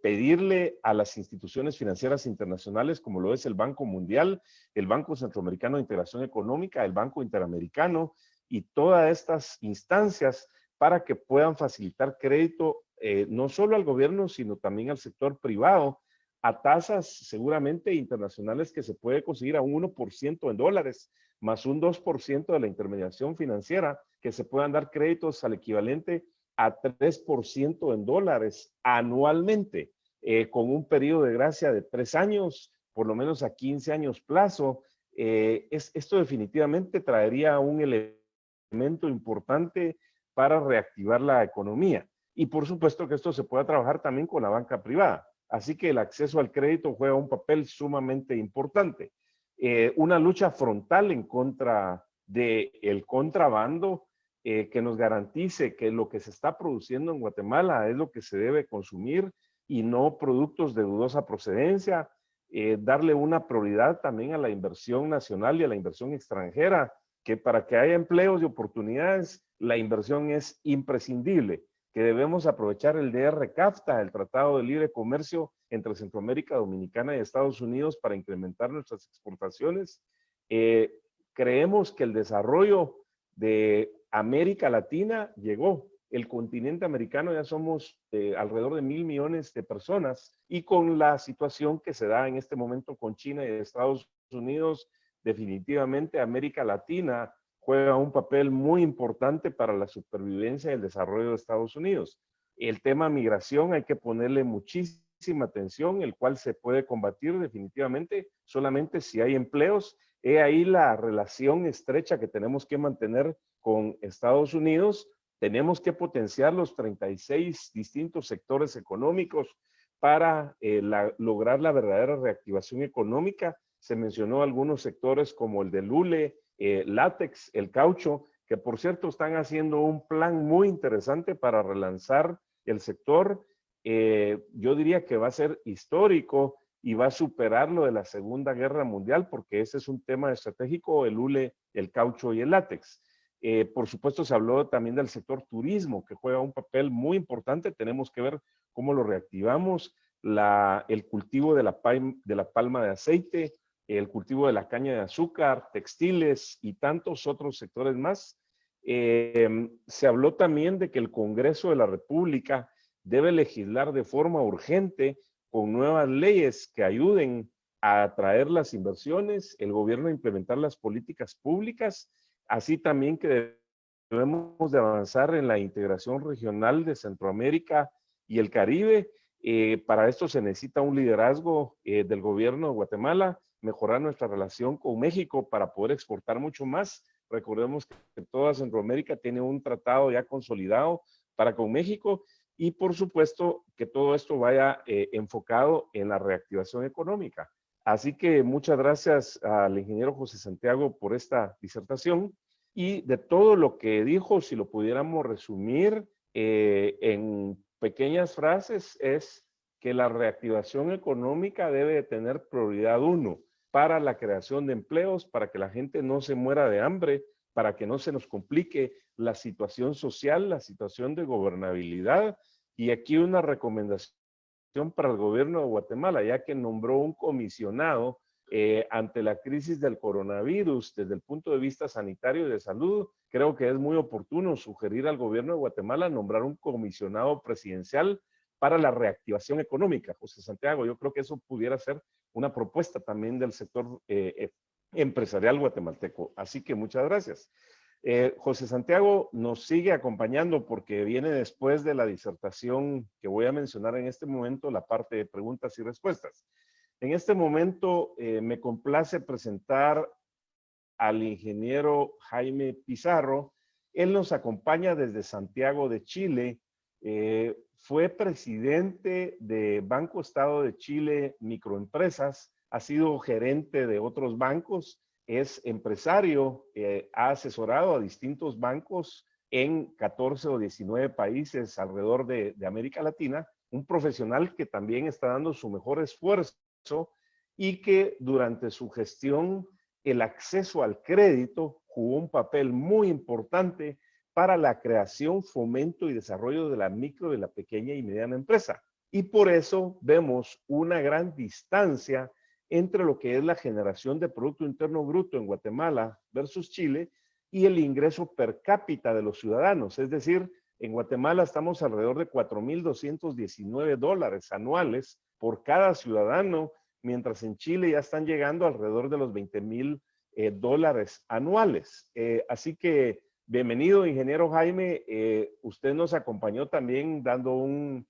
pedirle a las instituciones financieras internacionales como lo es el Banco Mundial, el Banco Centroamericano de Integración Económica, el Banco Interamericano y todas estas instancias para que puedan facilitar crédito no solo al gobierno, sino también al sector privado a tasas seguramente internacionales que se puede conseguir a un 1% en dólares, más un 2% de la intermediación financiera, que se puedan dar créditos al equivalente a 3% en dólares anualmente, con un periodo de gracia de 3 años, por lo menos a 15 años plazo. Esto definitivamente traería un elemento importante para reactivar la economía. Y por supuesto que esto se pueda trabajar también con la banca privada. Así que el acceso al crédito juega un papel sumamente importante. Una lucha frontal en contra del contrabando, que nos garantice que lo que se está produciendo en Guatemala es lo que se debe consumir y no productos de dudosa procedencia. Darle una prioridad también a la inversión nacional y a la inversión extranjera, que para que haya empleos y oportunidades, la inversión es imprescindible, que debemos aprovechar el DR-CAFTA, el Tratado de Libre Comercio entre Centroamérica Dominicana y Estados Unidos para incrementar nuestras exportaciones. Creemos que el desarrollo de América Latina llegó. El continente americano ya somos alrededor de 1,000 millones de personas y con la situación que se da en este momento con China y Estados Unidos, definitivamente América Latina juega un papel muy importante para la supervivencia y el desarrollo de Estados Unidos. El tema migración hay que ponerle muchísima atención, el cual se puede combatir definitivamente solamente si hay empleos. He ahí la relación estrecha que tenemos que mantener con Estados Unidos. Tenemos que potenciar los 36 distintos sectores económicos para lograr la verdadera reactivación económica. Se mencionó algunos sectores como el del hule, látex, el caucho, que por cierto están haciendo un plan muy interesante para relanzar el sector. Yo diría que va a ser histórico y va a superar lo de la Segunda Guerra Mundial, porque ese es un tema estratégico, el hule, el caucho y el látex. Por supuesto, se habló también del sector turismo, que juega un papel muy importante. Tenemos que ver cómo lo reactivamos, el cultivo de la palma de aceite, el cultivo de la caña de azúcar, textiles y tantos otros sectores más. Se habló también de que el Congreso de la República debe legislar de forma urgente con nuevas leyes que ayuden a atraer las inversiones, el gobierno a implementar las políticas públicas, así también que debemos de avanzar en la integración regional de Centroamérica y el Caribe. Para esto se necesita un liderazgo del gobierno de Guatemala, mejorar nuestra relación con México para poder exportar mucho más. Recordemos que toda Centroamérica tiene un tratado ya consolidado para con México y por supuesto que todo esto vaya enfocado en la reactivación económica. Así que muchas gracias al ingeniero José Santiago por esta disertación y de todo lo que dijo, si lo pudiéramos resumir en pequeñas frases, es que la reactivación económica debe de tener prioridad 1 para la creación de empleos, para que la gente no se muera de hambre, para que no se nos complique la situación social, la situación de gobernabilidad. Y aquí una recomendación para el gobierno de Guatemala, ya que nombró un comisionado ante la crisis del coronavirus desde el punto de vista sanitario y de salud. Creo que es muy oportuno sugerir al gobierno de Guatemala nombrar un comisionado presidencial para la reactivación económica. José Santiago, yo creo que eso pudiera ser una propuesta también del sector empresarial guatemalteco. Así que muchas gracias. José Santiago nos sigue acompañando porque viene después de la disertación que voy a mencionar en este momento, la parte de preguntas y respuestas. En este momento me complace presentar al ingeniero Jaime Pizarro. Él nos acompaña desde Santiago de Chile. Fue presidente de Banco Estado de Chile Microempresas, ha sido gerente de otros bancos, es empresario, ha asesorado a distintos bancos en 14 o 19 países alrededor de América Latina, un profesional que también está dando su mejor esfuerzo y que durante su gestión el acceso al crédito jugó un papel muy importante para la creación, fomento y desarrollo de la micro, de la pequeña y mediana empresa. Y por eso vemos una gran distancia entre lo que es la generación de Producto Interno Bruto en Guatemala versus Chile y el ingreso per cápita de los ciudadanos. Es decir, en Guatemala estamos alrededor de $4,219 anuales por cada ciudadano, mientras en Chile ya están llegando alrededor de los $20,000 anuales. Así que bienvenido, ingeniero Jaime. Usted nos acompañó también dando un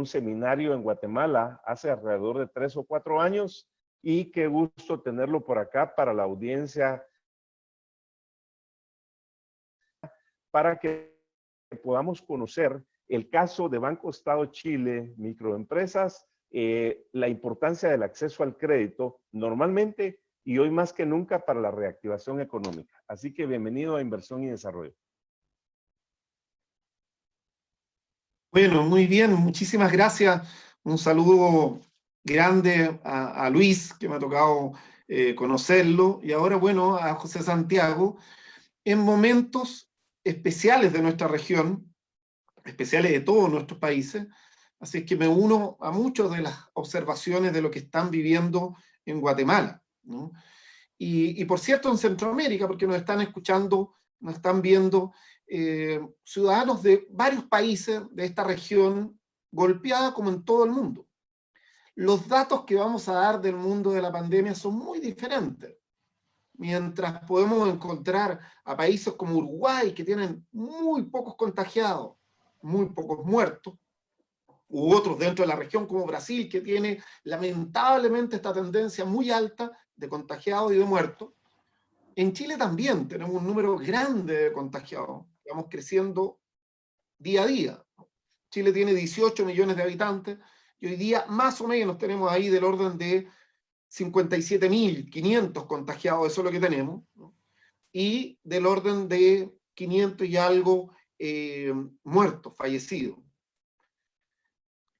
seminario en Guatemala hace alrededor de 3 o 4 años y qué gusto tenerlo por acá para la audiencia, para que podamos conocer el caso de Banco Estado Chile, microempresas, la importancia del acceso al crédito normalmente y hoy más que nunca para la reactivación económica. Así que bienvenido a Inversión y Desarrollo. Bueno, muy bien, muchísimas gracias. Un saludo grande a Luis, que me ha tocado conocerlo, y ahora, bueno, a José Santiago, en momentos especiales de nuestra región, especiales de todos nuestros países. Así que me uno a muchas de las observaciones de lo que están viviendo en Guatemala, ¿no? Y por cierto, en Centroamérica, porque nos están escuchando, nos están viendo ciudadanos de varios países de esta región golpeada como en todo el mundo. Los datos que vamos a dar del mundo de la pandemia son muy diferentes. Mientras podemos encontrar a países como Uruguay, que tienen muy pocos contagiados, muy pocos muertos, u otros dentro de la región como Brasil, que tiene lamentablemente esta tendencia muy alta de contagiados y de muertos. En Chile también tenemos un número grande de contagiados, vamos creciendo día a día. Chile tiene 18 millones de habitantes y hoy día más o menos tenemos ahí del orden de 57.500 contagiados, eso es lo que tenemos, ¿no? y del orden de 500 y algo muertos, fallecidos.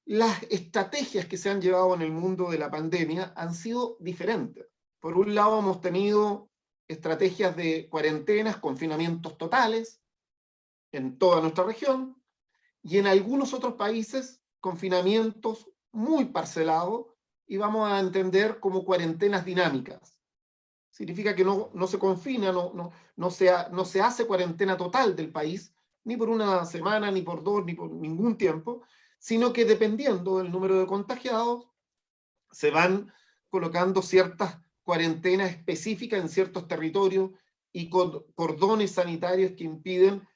Las estrategias que se han llevado en el mundo de la pandemia han sido diferentes. Por un lado, hemos tenido estrategias de cuarentenas, confinamientos totales en toda nuestra región, y en algunos otros países, confinamientos muy parcelados, y vamos a entender como cuarentenas dinámicas. Significa que no se confina, no se hace cuarentena total del país, ni por una semana, ni por dos, ni por ningún tiempo, sino que dependiendo del número de contagiados, se van colocando ciertas cuarentenas específicas en ciertos territorios y con cordones sanitarios que impiden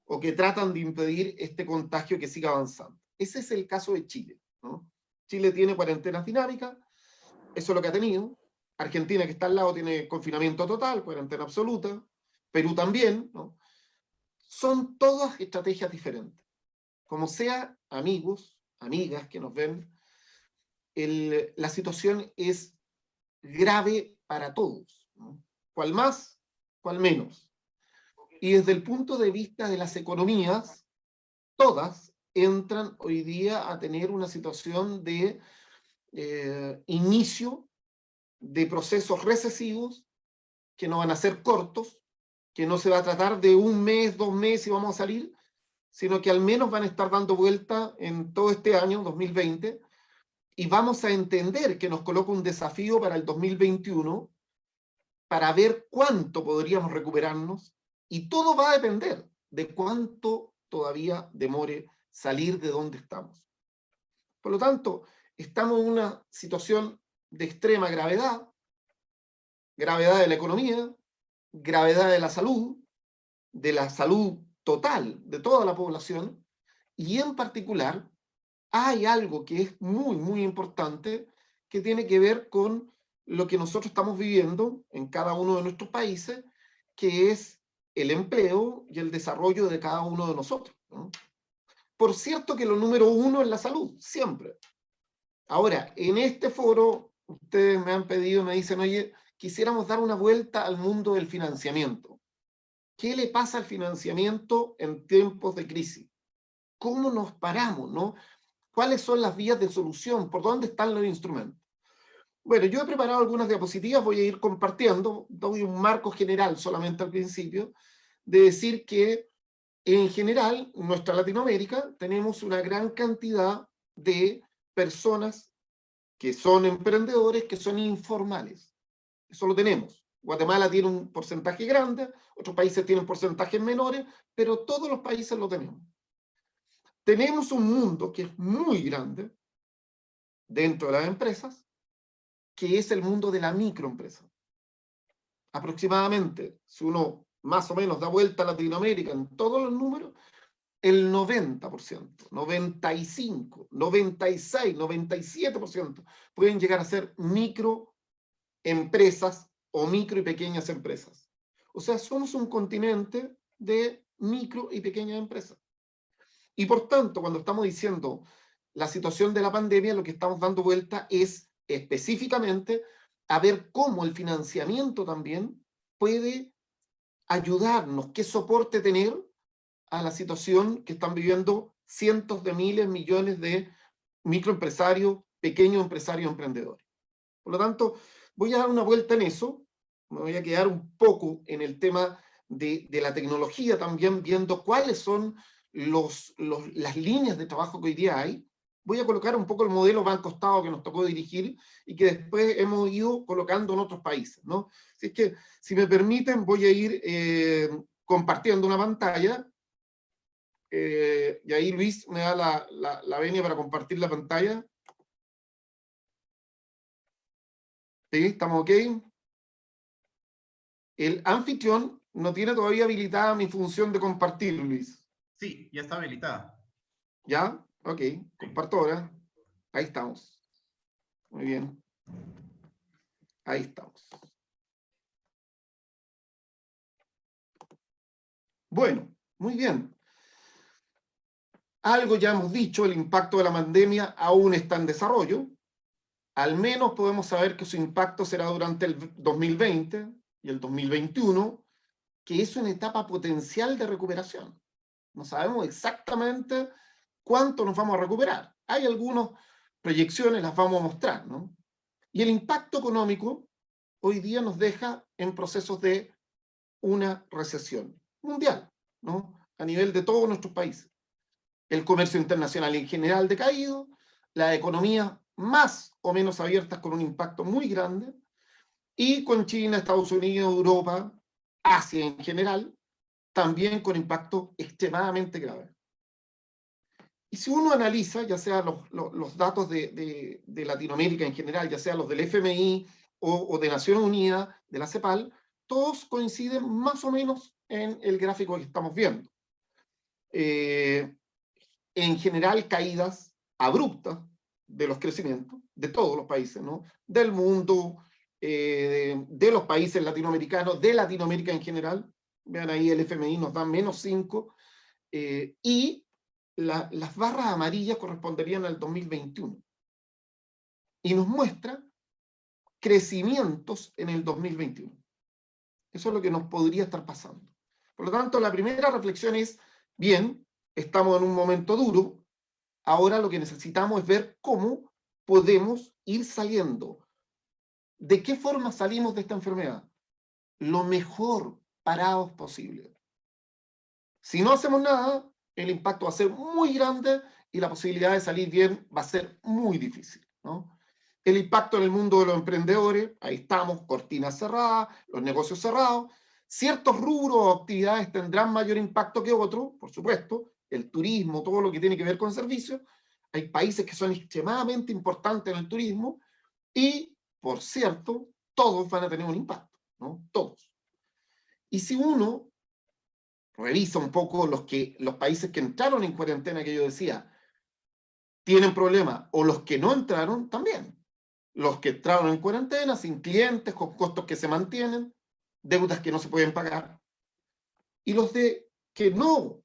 o que tratan de impedir este contagio que siga avanzando. Ese es el caso de Chile, ¿no? Chile tiene cuarentenas dinámicas, eso es lo que ha tenido. Argentina, que está al lado, tiene confinamiento total, cuarentena absoluta. Perú también, ¿no? Son todas estrategias diferentes. Como sea, amigos, amigas que nos ven, la situación es grave para todos, ¿no? Cual más, cual menos. Y desde el punto de vista de las economías, todas entran hoy día a tener una situación de inicio de procesos recesivos que no van a ser cortos, que no se va a tratar de un mes, 2 meses y vamos a salir, sino que al menos van a estar dando vuelta en todo este año, 2020, y vamos a entender que nos coloca un desafío para el 2021 para ver cuánto podríamos recuperarnos, y todo va a depender de cuánto todavía demore salir de donde estamos. Por lo tanto, estamos en una situación de extrema gravedad, gravedad de la economía, gravedad de la salud total de toda la población, y en particular hay algo que es muy, muy importante que tiene que ver con lo que nosotros estamos viviendo en cada uno de nuestros países, que es el empleo y el desarrollo de cada uno de nosotros, ¿no? Por cierto que lo número uno es la salud, siempre. Ahora, en este foro, ustedes me han pedido, me dicen, oye, quisiéramos dar una vuelta al mundo del financiamiento. ¿Qué le pasa al financiamiento en tiempos de crisis? ¿Cómo nos paramos, no? ¿Cuáles son las vías de solución? ¿Por dónde están los instrumentos? Bueno, yo he preparado algunas diapositivas, voy a ir compartiendo, doy un marco general solamente al principio, de decir que en general, en nuestra Latinoamérica, tenemos una gran cantidad de personas que son emprendedores, que son informales. Eso lo tenemos. Guatemala tiene un porcentaje grande, otros países tienen porcentajes menores, pero todos los países lo tenemos. Tenemos un mundo que es muy grande dentro de las empresas, que es el mundo de la microempresa. Aproximadamente, si uno más o menos da vuelta a Latinoamérica en todos los números, el 90%, 95%, 96%, 97% pueden llegar a ser microempresas o micro y pequeñas empresas. O sea, somos un continente de micro y pequeñas empresas. Y por tanto, cuando estamos diciendo la situación de la pandemia, lo que estamos dando vuelta es específicamente a ver cómo el financiamiento también puede ayudarnos, qué soporte tener a la situación que están viviendo cientos de miles, millones de microempresarios, pequeños empresarios, emprendedores. Por lo tanto, voy a dar una vuelta en eso, me voy a quedar un poco en el tema de la tecnología también, viendo cuáles son las líneas de trabajo que hoy día hay. Voy a colocar un poco el modelo Banco Estado que nos tocó dirigir y que después hemos ido colocando en otros países, ¿no? Así es que, si me permiten, voy a ir compartiendo una pantalla. Y ahí Luis me da la venia para compartir la pantalla. ¿Sí? ¿Estamos ok? El anfitrión no tiene todavía habilitada mi función de compartir, Luis. Sí, ya está habilitada. ¿Ya? Ok, comparto ahora. Ahí estamos. Muy bien. Ahí estamos. Bueno, muy bien. Algo ya hemos dicho, el impacto de la pandemia aún está en desarrollo. Al menos podemos saber que su impacto será durante el 2020 y el 2021, que es una etapa potencial de recuperación. No sabemos exactamente cuánto nos vamos a recuperar. Hay algunas proyecciones, las vamos a mostrar, ¿no? Y el impacto económico hoy día nos deja en procesos de una recesión mundial, ¿no? A nivel de todos nuestros países. El comercio internacional en general decaído, las economías más o menos abiertas con un impacto muy grande, y con China, Estados Unidos, Europa, Asia en general, también con impacto extremadamente grave. Y si uno analiza, ya sea los datos de Latinoamérica en general, ya sea los del FMI o de Naciones Unidas, de la CEPAL, todos coinciden más o menos en el gráfico que estamos viendo. En general, caídas abruptas de los crecimientos de todos los países, ¿no? Del mundo, de los países latinoamericanos, de Latinoamérica en general. Vean ahí, el FMI nos da -5, y las barras amarillas corresponderían al 2021. Y nos muestra crecimientos en el 2021. Eso es lo que nos podría estar pasando. Por lo tanto, la primera reflexión es, bien, estamos en un momento duro, ahora lo que necesitamos es ver cómo podemos ir saliendo. ¿De qué forma salimos de esta enfermedad? Lo mejor parados posible. Si no hacemos nada, el impacto va a ser muy grande y la posibilidad de salir bien va a ser muy difícil, ¿no? El impacto en el mundo de los emprendedores, ahí estamos, cortinas cerradas, los negocios cerrados. Ciertos rubros o actividades tendrán mayor impacto que otros, por supuesto, el turismo, todo lo que tiene que ver con servicios. Hay países que son extremadamente importantes en el turismo y, por cierto, todos van a tener un impacto, ¿no? Todos. Y si uno revisa un poco los países que entraron en cuarentena, que yo decía, tienen problemas, o los que no entraron también. Los que entraron en cuarentena, sin clientes, con costos que se mantienen, deudas que no se pueden pagar. Y los que no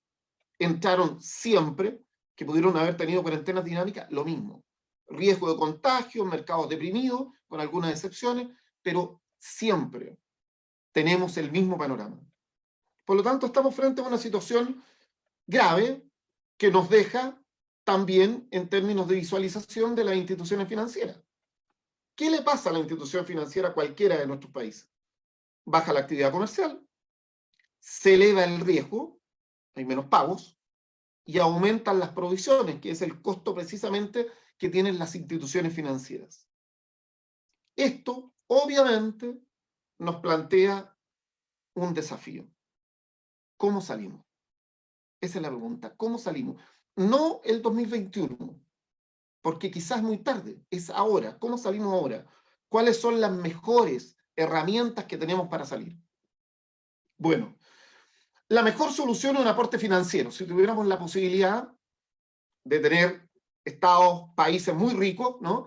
entraron siempre, que pudieron haber tenido cuarentenas dinámicas, lo mismo. Riesgo de contagio, mercados deprimidos, con algunas excepciones, pero siempre tenemos el mismo panorama. Por lo tanto, estamos frente a una situación grave que nos deja también en términos de visualización de las instituciones financieras. ¿Qué le pasa a la institución financiera a cualquiera de nuestros países? Baja la actividad comercial, se eleva el riesgo, hay menos pagos, y aumentan las provisiones, que es el costo precisamente que tienen las instituciones financieras. Esto, obviamente, nos plantea un desafío. ¿Cómo salimos? Esa es la pregunta. ¿Cómo salimos? No el 2021, porque quizás es muy tarde, es ahora. ¿Cómo salimos ahora? ¿Cuáles son las mejores herramientas que tenemos para salir? Bueno, la mejor solución es un aporte financiero. Si tuviéramos la posibilidad de tener estados, países muy ricos, ¿no?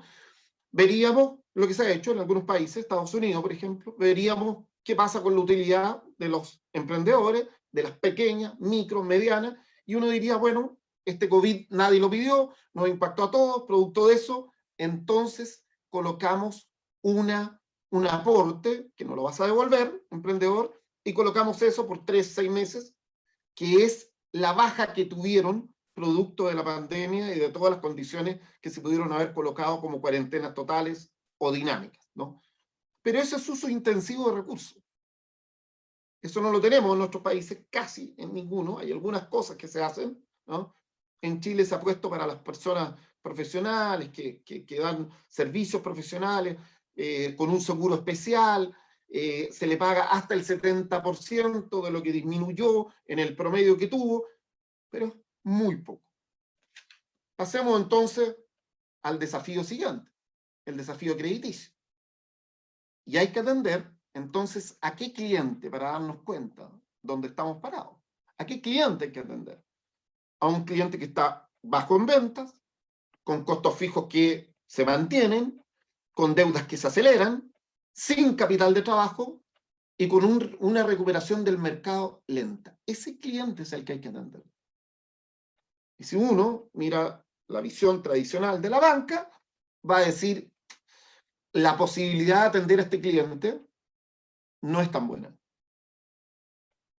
Veríamos lo que se ha hecho en algunos países, Estados Unidos, por ejemplo, veríamos qué pasa con la utilidad de los emprendedores, de las pequeñas, micro, medianas, y uno diría, bueno, este COVID nadie lo pidió, nos impactó a todos, producto de eso, entonces colocamos un aporte, que no lo vas a devolver, emprendedor, y colocamos eso por 3, 6 meses, que es la baja que tuvieron producto de la pandemia y de todas las condiciones que se pudieron haber colocado como cuarentenas totales o dinámicas, ¿no? Pero ese es uso intensivo de recursos. Eso no lo tenemos en nuestros países, casi en ninguno. Hay algunas cosas que se hacen, ¿no? En Chile se ha puesto para las personas profesionales que dan servicios profesionales con un seguro especial, se le paga hasta el 70% de lo que disminuyó en el promedio que tuvo, pero muy poco. Pasemos entonces al desafío siguiente, el desafío crediticio. Y hay que atender entonces a qué cliente para darnos cuenta dónde estamos parados. ¿A qué cliente hay que atender? A un cliente que está bajo en ventas, con costos fijos que se mantienen, con deudas que se aceleran, sin capital de trabajo y con una recuperación del mercado lenta. Ese cliente es el que hay que atender. Y si uno mira la visión tradicional de la banca, va a decir, la posibilidad de atender a este cliente no es tan buena.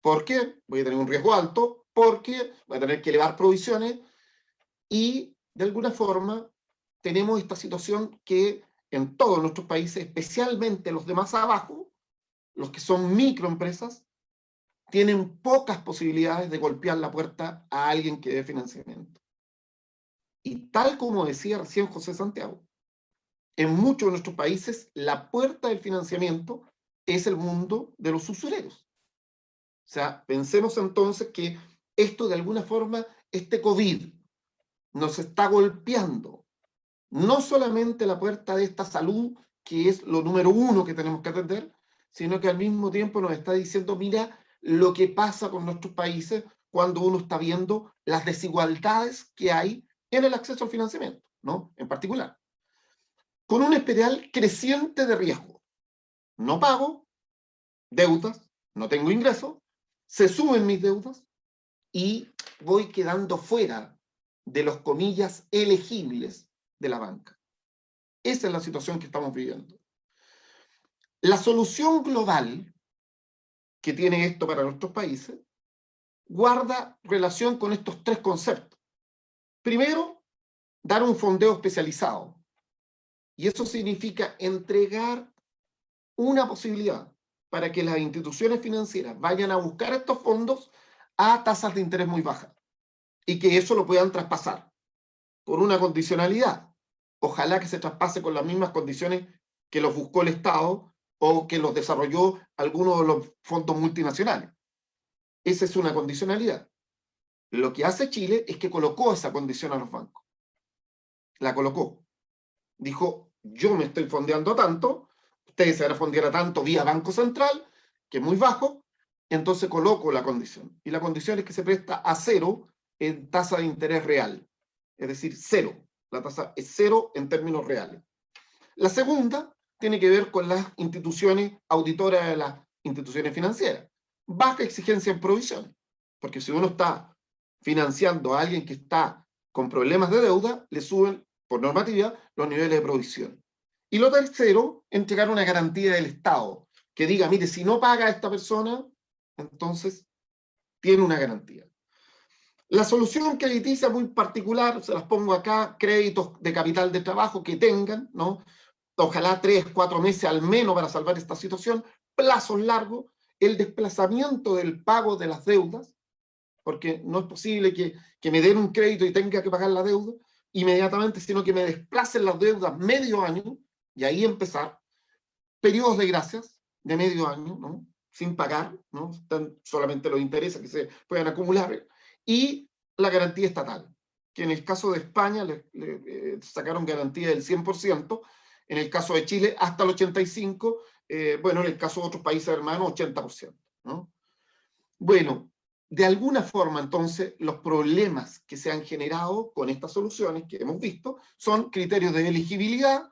¿Por qué? Voy a tener un riesgo alto, porque voy a tener que elevar provisiones y, de alguna forma, tenemos esta situación que en todos nuestros países, especialmente los de más abajo, los que son microempresas, tienen pocas posibilidades de golpear la puerta a alguien que dé financiamiento. Y tal como decía recién José Santiago, en muchos de nuestros países la puerta del financiamiento es el mundo de los usureros. O sea, pensemos entonces que esto de alguna forma, este COVID, nos está golpeando no solamente la puerta de esta salud, que es lo número uno que tenemos que atender, sino que al mismo tiempo nos está diciendo, mira lo que pasa con nuestros países cuando uno está viendo las desigualdades que hay en el acceso al financiamiento, ¿no? En particular. Con una espiral creciente de riesgo. No pago deudas, no tengo ingresos, se suben mis deudas y voy quedando fuera de los comillas elegibles de la banca. Esa es la situación que estamos viviendo. La solución global que tiene esto para nuestros países guarda relación con estos tres conceptos. Primero, dar un fondeo especializado. Y eso significa entregar una posibilidad para que las instituciones financieras vayan a buscar estos fondos a tasas de interés muy bajas y que eso lo puedan traspasar por una condicionalidad. Ojalá que se traspase con las mismas condiciones que los buscó el Estado o que los desarrolló alguno de los fondos multinacionales. Esa es una condicionalidad. Lo que hace Chile es que colocó esa condición a los bancos. La colocó. Dijo, yo me estoy fondeando tanto, ustedes se van a fondear a tanto vía Banco Central, que es muy bajo, entonces coloco la condición. Y la condición es que se presta a cero en tasa de interés real. Es decir, cero. La tasa es cero en términos reales. La segunda tiene que ver con las instituciones auditoras de las instituciones financieras. Baja exigencia en provisiones. Porque si uno está financiando a alguien que está con problemas de deuda, le suben, por normativa, los niveles de provisión. Y lo tercero, entregar una garantía del Estado, que diga, mire, si no paga a esta persona, entonces tiene una garantía. La solución crediticia muy particular, se las pongo acá, créditos de capital de trabajo que tengan, ¿no? Ojalá 3, 4 meses al menos para salvar esta situación, plazos largos, el desplazamiento del pago de las deudas, porque no es posible que me den un crédito y tenga que pagar la deuda inmediatamente, sino que me desplacen las deudas medio año, y ahí empezar, periodos de gracias de medio año, ¿no? Sin pagar, ¿no? Están solamente los intereses que se puedan acumular, y la garantía estatal, que en el caso de España le sacaron garantía del 100%, en el caso de Chile hasta el 85%, bueno, en el caso de otros países hermanos, 80%, ¿no? Bueno, de alguna forma, entonces, los problemas que se han generado con estas soluciones que hemos visto son criterios de elegibilidad.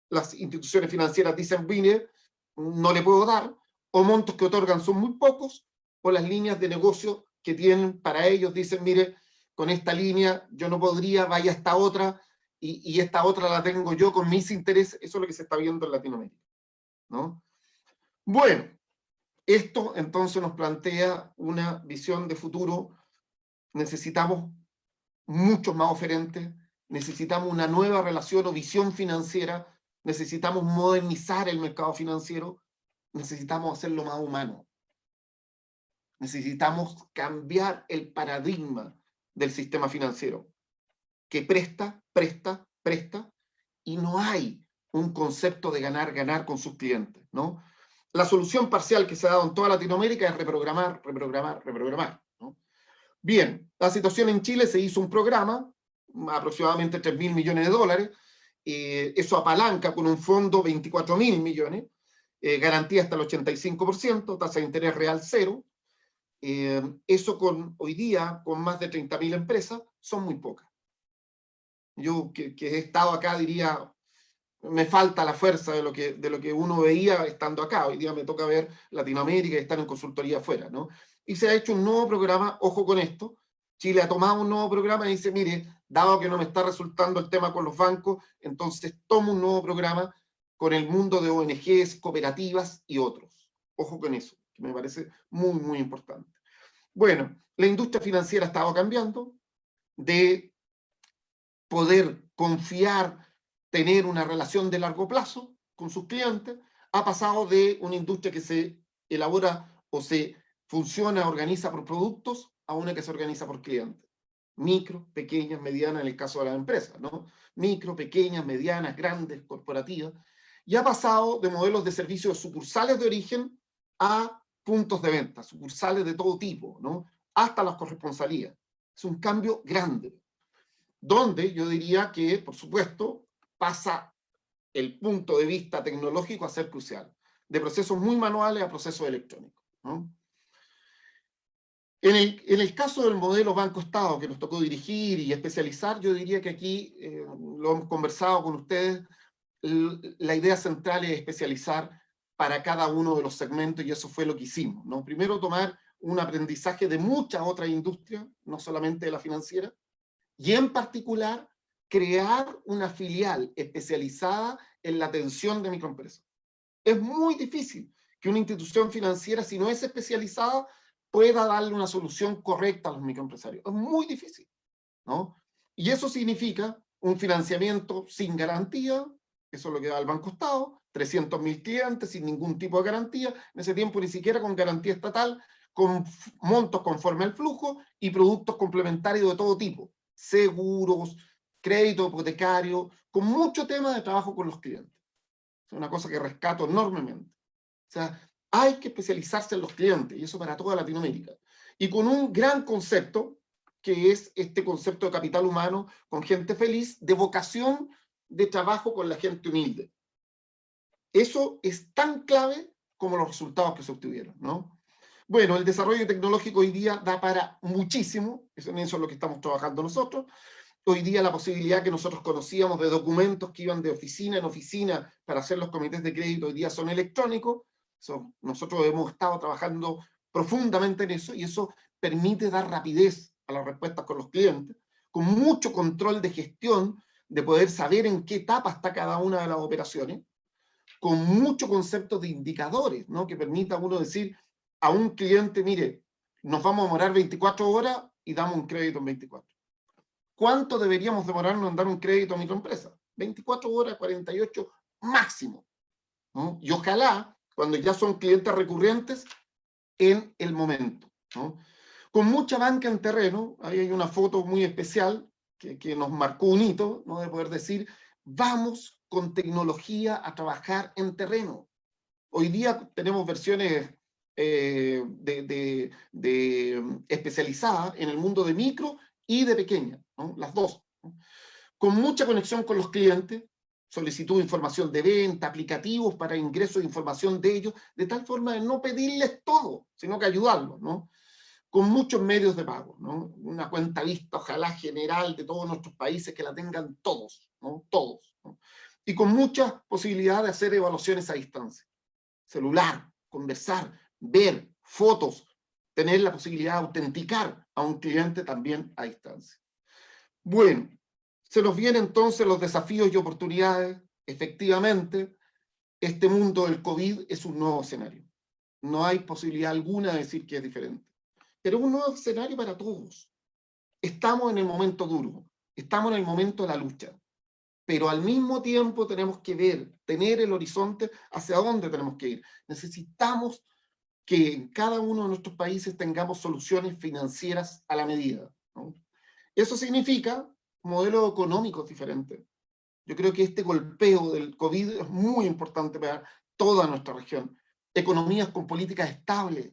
Las instituciones financieras dicen, mire, no le puedo dar, o montos que otorgan son muy pocos, o las líneas de negocio que tienen para ellos dicen, mire, con esta línea yo no podría, vaya a esta otra, y esta otra la tengo yo con mis intereses. Eso es lo que se está viendo en Latinoamérica, ¿no? Bueno, esto entonces nos plantea una visión de futuro. Necesitamos muchos más oferentes, necesitamos una nueva relación o visión financiera, necesitamos modernizar el mercado financiero, necesitamos hacerlo más humano. Necesitamos cambiar el paradigma del sistema financiero, que presta, presta, presta, y no hay un concepto de ganar, ganar con sus clientes, ¿no? La solución parcial que se ha dado en toda Latinoamérica es reprogramar, reprogramar, reprogramar, ¿no? Bien, la situación en Chile, se hizo un programa, aproximadamente 3.000 millones de dólares, eso apalanca con un fondo 24.000 millones, garantía hasta el 85%, tasa de interés real cero, eso hoy día, con más de 30.000 empresas, son muy pocas. Yo que he estado acá diría, me falta la fuerza de lo que uno veía estando acá. Hoy día me toca ver Latinoamérica y estar en consultoría afuera, ¿no? Y se ha hecho un nuevo programa, ojo con esto, Chile ha tomado un nuevo programa y dice, mire, dado que no me está resultando el tema con los bancos, entonces tomo un nuevo programa con el mundo de ONGs, cooperativas y otros. Ojo con eso. que me parece muy, muy importante. Bueno, la industria financiera ha estado cambiando, de poder confiar, tener una relación de largo plazo con sus clientes, ha pasado de una industria que se elabora o se funciona, organiza por productos, a una que se organiza por clientes. Micro, pequeñas, medianas, en el caso de las empresas, ¿no? Micro, pequeñas, medianas, grandes, corporativas. Y ha pasado de modelos de servicios sucursales de origen a puntos de venta, sucursales de todo tipo, ¿no? Hasta las corresponsalías. Es un cambio grande, donde yo diría que, por supuesto, pasa el punto de vista tecnológico a ser crucial, de procesos muy manuales a procesos electrónicos, ¿no? En el caso del modelo Banco-Estado que nos tocó dirigir y especializar, yo diría que aquí, lo hemos conversado con ustedes, la idea central es especializar para cada uno de los segmentos, y eso fue lo que hicimos, ¿no? Primero, tomar un aprendizaje de muchas otras industrias, no solamente de la financiera, y en particular, crear una filial especializada en la atención de microempresas. Es muy difícil que una institución financiera, si no es especializada, pueda darle una solución correcta a los microempresarios. Es muy difícil, ¿no? Y eso significa un financiamiento sin garantía, eso es lo que da el Banco-Estado, 300.000 clientes sin ningún tipo de garantía, en ese tiempo ni siquiera con garantía estatal, con montos conforme al flujo y productos complementarios de todo tipo, seguros, crédito hipotecario, con mucho tema de trabajo con los clientes. Es una cosa que rescato enormemente. O sea, hay que especializarse en los clientes, y eso para toda Latinoamérica. Y con un gran concepto, que es este concepto de capital humano, con gente feliz, de vocación de trabajo con la gente humilde. Eso es tan clave como los resultados que se obtuvieron, ¿no? Bueno, el desarrollo tecnológico hoy día da para muchísimo, eso es lo que estamos trabajando nosotros. Hoy día la posibilidad que nosotros conocíamos de documentos que iban de oficina en oficina para hacer los comités de crédito, hoy día son electrónicos. Nosotros hemos estado trabajando profundamente en eso, y eso permite dar rapidez a las respuestas con los clientes, con mucho control de gestión, de poder saber en qué etapa está cada una de las operaciones, con mucho concepto de indicadores, ¿no? Que permita a uno decir a un cliente, mire, nos vamos a demorar 24 horas y damos un crédito en 24. ¿Cuánto deberíamos demorarnos en dar un crédito a microempresa? 24 horas, 48 máximo, ¿no? Y ojalá, cuando ya son clientes recurrentes, en el momento, ¿no? Con mucha banca en terreno, ahí hay una foto muy especial que nos marcó un hito, ¿no? De poder decir, vamos con tecnología a trabajar en terreno. Hoy día tenemos versiones especializadas en el mundo de micro y de pequeña, ¿no? Las dos, ¿no? Con mucha conexión con los clientes, solicitud de información de venta, aplicativos para ingreso de información de ellos, de tal forma de no pedirles todo, sino que ayudarlos, ¿no? Con muchos medios de pago, ¿no? Una cuenta vista, ojalá general, de todos nuestros países, que la tengan todos, ¿no? Todos, ¿no? Y con muchas posibilidades de hacer evaluaciones a distancia. Celular, conversar, ver fotos, tener la posibilidad de autenticar a un cliente también a distancia. Bueno, se nos vienen entonces los desafíos y oportunidades. Efectivamente, este mundo del COVID es un nuevo escenario. No hay posibilidad alguna de decir que es diferente. Pero es un nuevo escenario para todos. Estamos en el momento duro, estamos en el momento de la lucha, pero al mismo tiempo tenemos que ver, tener el horizonte hacia dónde tenemos que ir. Necesitamos que en cada uno de nuestros países tengamos soluciones financieras a la medida, ¿no? Eso significa modelos económicos diferentes. Yo creo que este golpeo del COVID es muy importante para toda nuestra región. Economías con políticas estables,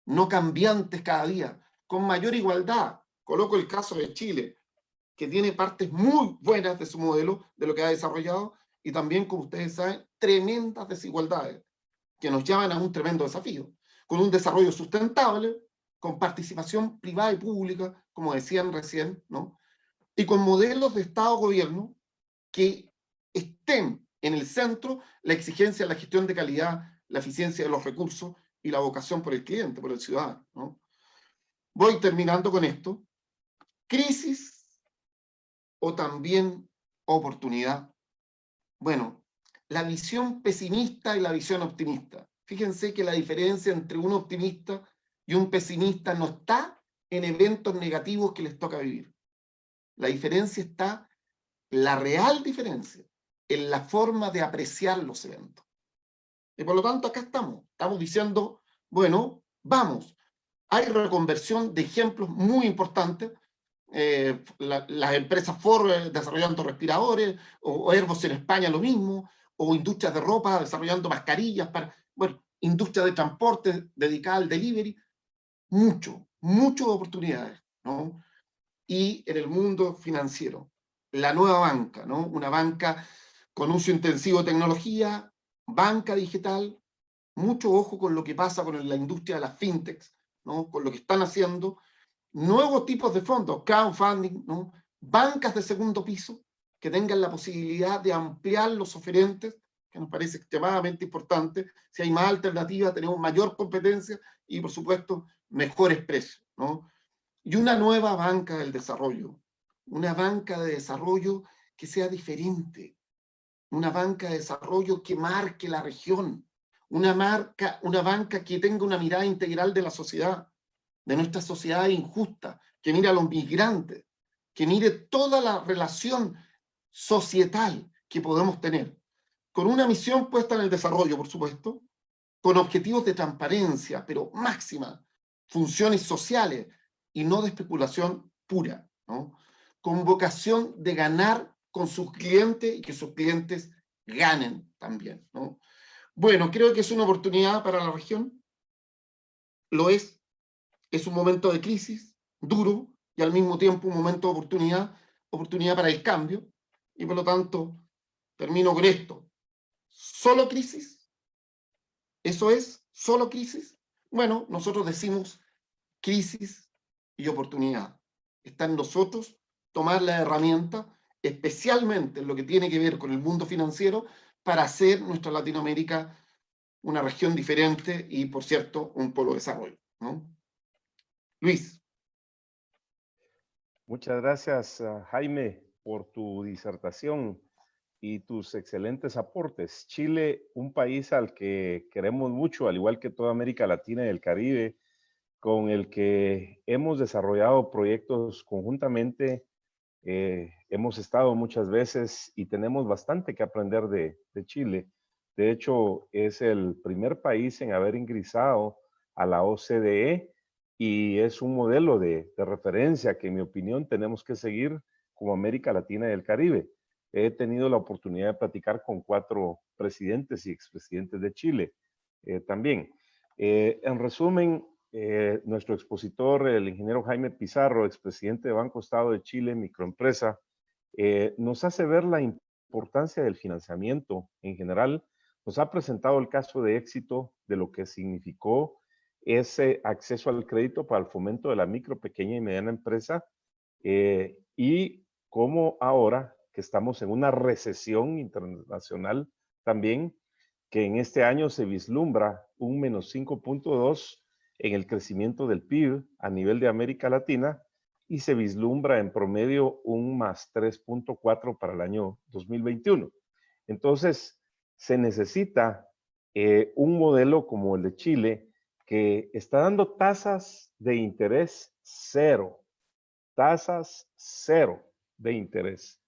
no cambiantes cada día, con mayor igualdad. Coloco el caso de Chile, que tiene partes muy buenas de su modelo, de lo que ha desarrollado, y también, como ustedes saben, tremendas desigualdades, que nos llevan a un tremendo desafío, con un desarrollo sustentable, con participación privada y pública, como decían recién, ¿no? Y con modelos de Estado-gobierno que estén en el centro la exigencia de la gestión de calidad, la eficiencia de los recursos y la vocación por el cliente, por el ciudadano, ¿no? Voy terminando con esto. ¿Crisis o también oportunidad? Bueno, la visión pesimista y la visión optimista. Fíjense que la diferencia entre un optimista y un pesimista no está en eventos negativos que les toca vivir. La diferencia está, la real diferencia, en la forma de apreciar los eventos. Y por lo tanto acá estamos diciendo, bueno, vamos. Hay reconversión de ejemplos muy importantes. Las empresas Ford desarrollando respiradores, o Airbus en España lo mismo, o industrias de ropa desarrollando mascarillas para, bueno, industria de transporte dedicada al delivery, muchas oportunidades, ¿no? Y en el mundo financiero, la nueva banca, ¿no? Una banca con uso intensivo de tecnología, banca digital, mucho ojo con lo que pasa con la industria de las fintechs, ¿no? Con lo que están haciendo, nuevos tipos de fondos, crowdfunding, ¿no? Bancas de segundo piso que tengan la posibilidad de ampliar los oferentes, que nos parece extremadamente importante. Si hay más alternativas, tenemos mayor competencia y, por supuesto, mejores precios, ¿no? Y una nueva banca del desarrollo, una banca de desarrollo que sea diferente, una banca de desarrollo que marque la región, una banca que tenga una mirada integral de la sociedad, de nuestra sociedad injusta, que mire a los migrantes, que mire toda la relación societal que podemos tener, con una misión puesta en el desarrollo, por supuesto, con objetivos de transparencia, pero máxima, funciones sociales y no de especulación pura, ¿no? Con vocación de ganar con sus clientes y que sus clientes ganen también, ¿no? Bueno, creo que es una oportunidad para la región, lo es un momento de crisis, duro, y al mismo tiempo un momento de oportunidad para el cambio, y por lo tanto, termino con esto. ¿Solo crisis? ¿Eso es? ¿Solo crisis? Bueno, nosotros decimos crisis y oportunidad. Está en nosotros tomar la herramienta, especialmente en lo que tiene que ver con el mundo financiero, para hacer nuestra Latinoamérica una región diferente y, por cierto, un polo de desarrollo, ¿no? Luis. Muchas gracias, Jaime, por tu disertación y tus excelentes aportes. Chile, un país al que queremos mucho, al igual que toda América Latina y el Caribe, con el que hemos desarrollado proyectos conjuntamente, hemos estado muchas veces y tenemos bastante que aprender de Chile. De hecho, es el primer país en haber ingresado a la OCDE y es un modelo de referencia que, en mi opinión, tenemos que seguir como América Latina y el Caribe. He tenido la oportunidad de platicar con 4 presidentes y expresidentes de Chile también. En resumen, nuestro expositor, el ingeniero Jaime Pizarro, expresidente de Banco Estado de Chile, microempresa, nos hace ver la importancia del financiamiento en general. Nos ha presentado el caso de éxito de lo que significó ese acceso al crédito para el fomento de la micro, pequeña y mediana empresa, y cómo ahora que estamos en una recesión internacional también, que en este año se vislumbra un menos 5.2 en el crecimiento del PIB a nivel de América Latina y se vislumbra en promedio un más 3.4 para el año 2021. Entonces, se necesita un modelo como el de Chile que está dando tasas de interés cero, tasas cero de interés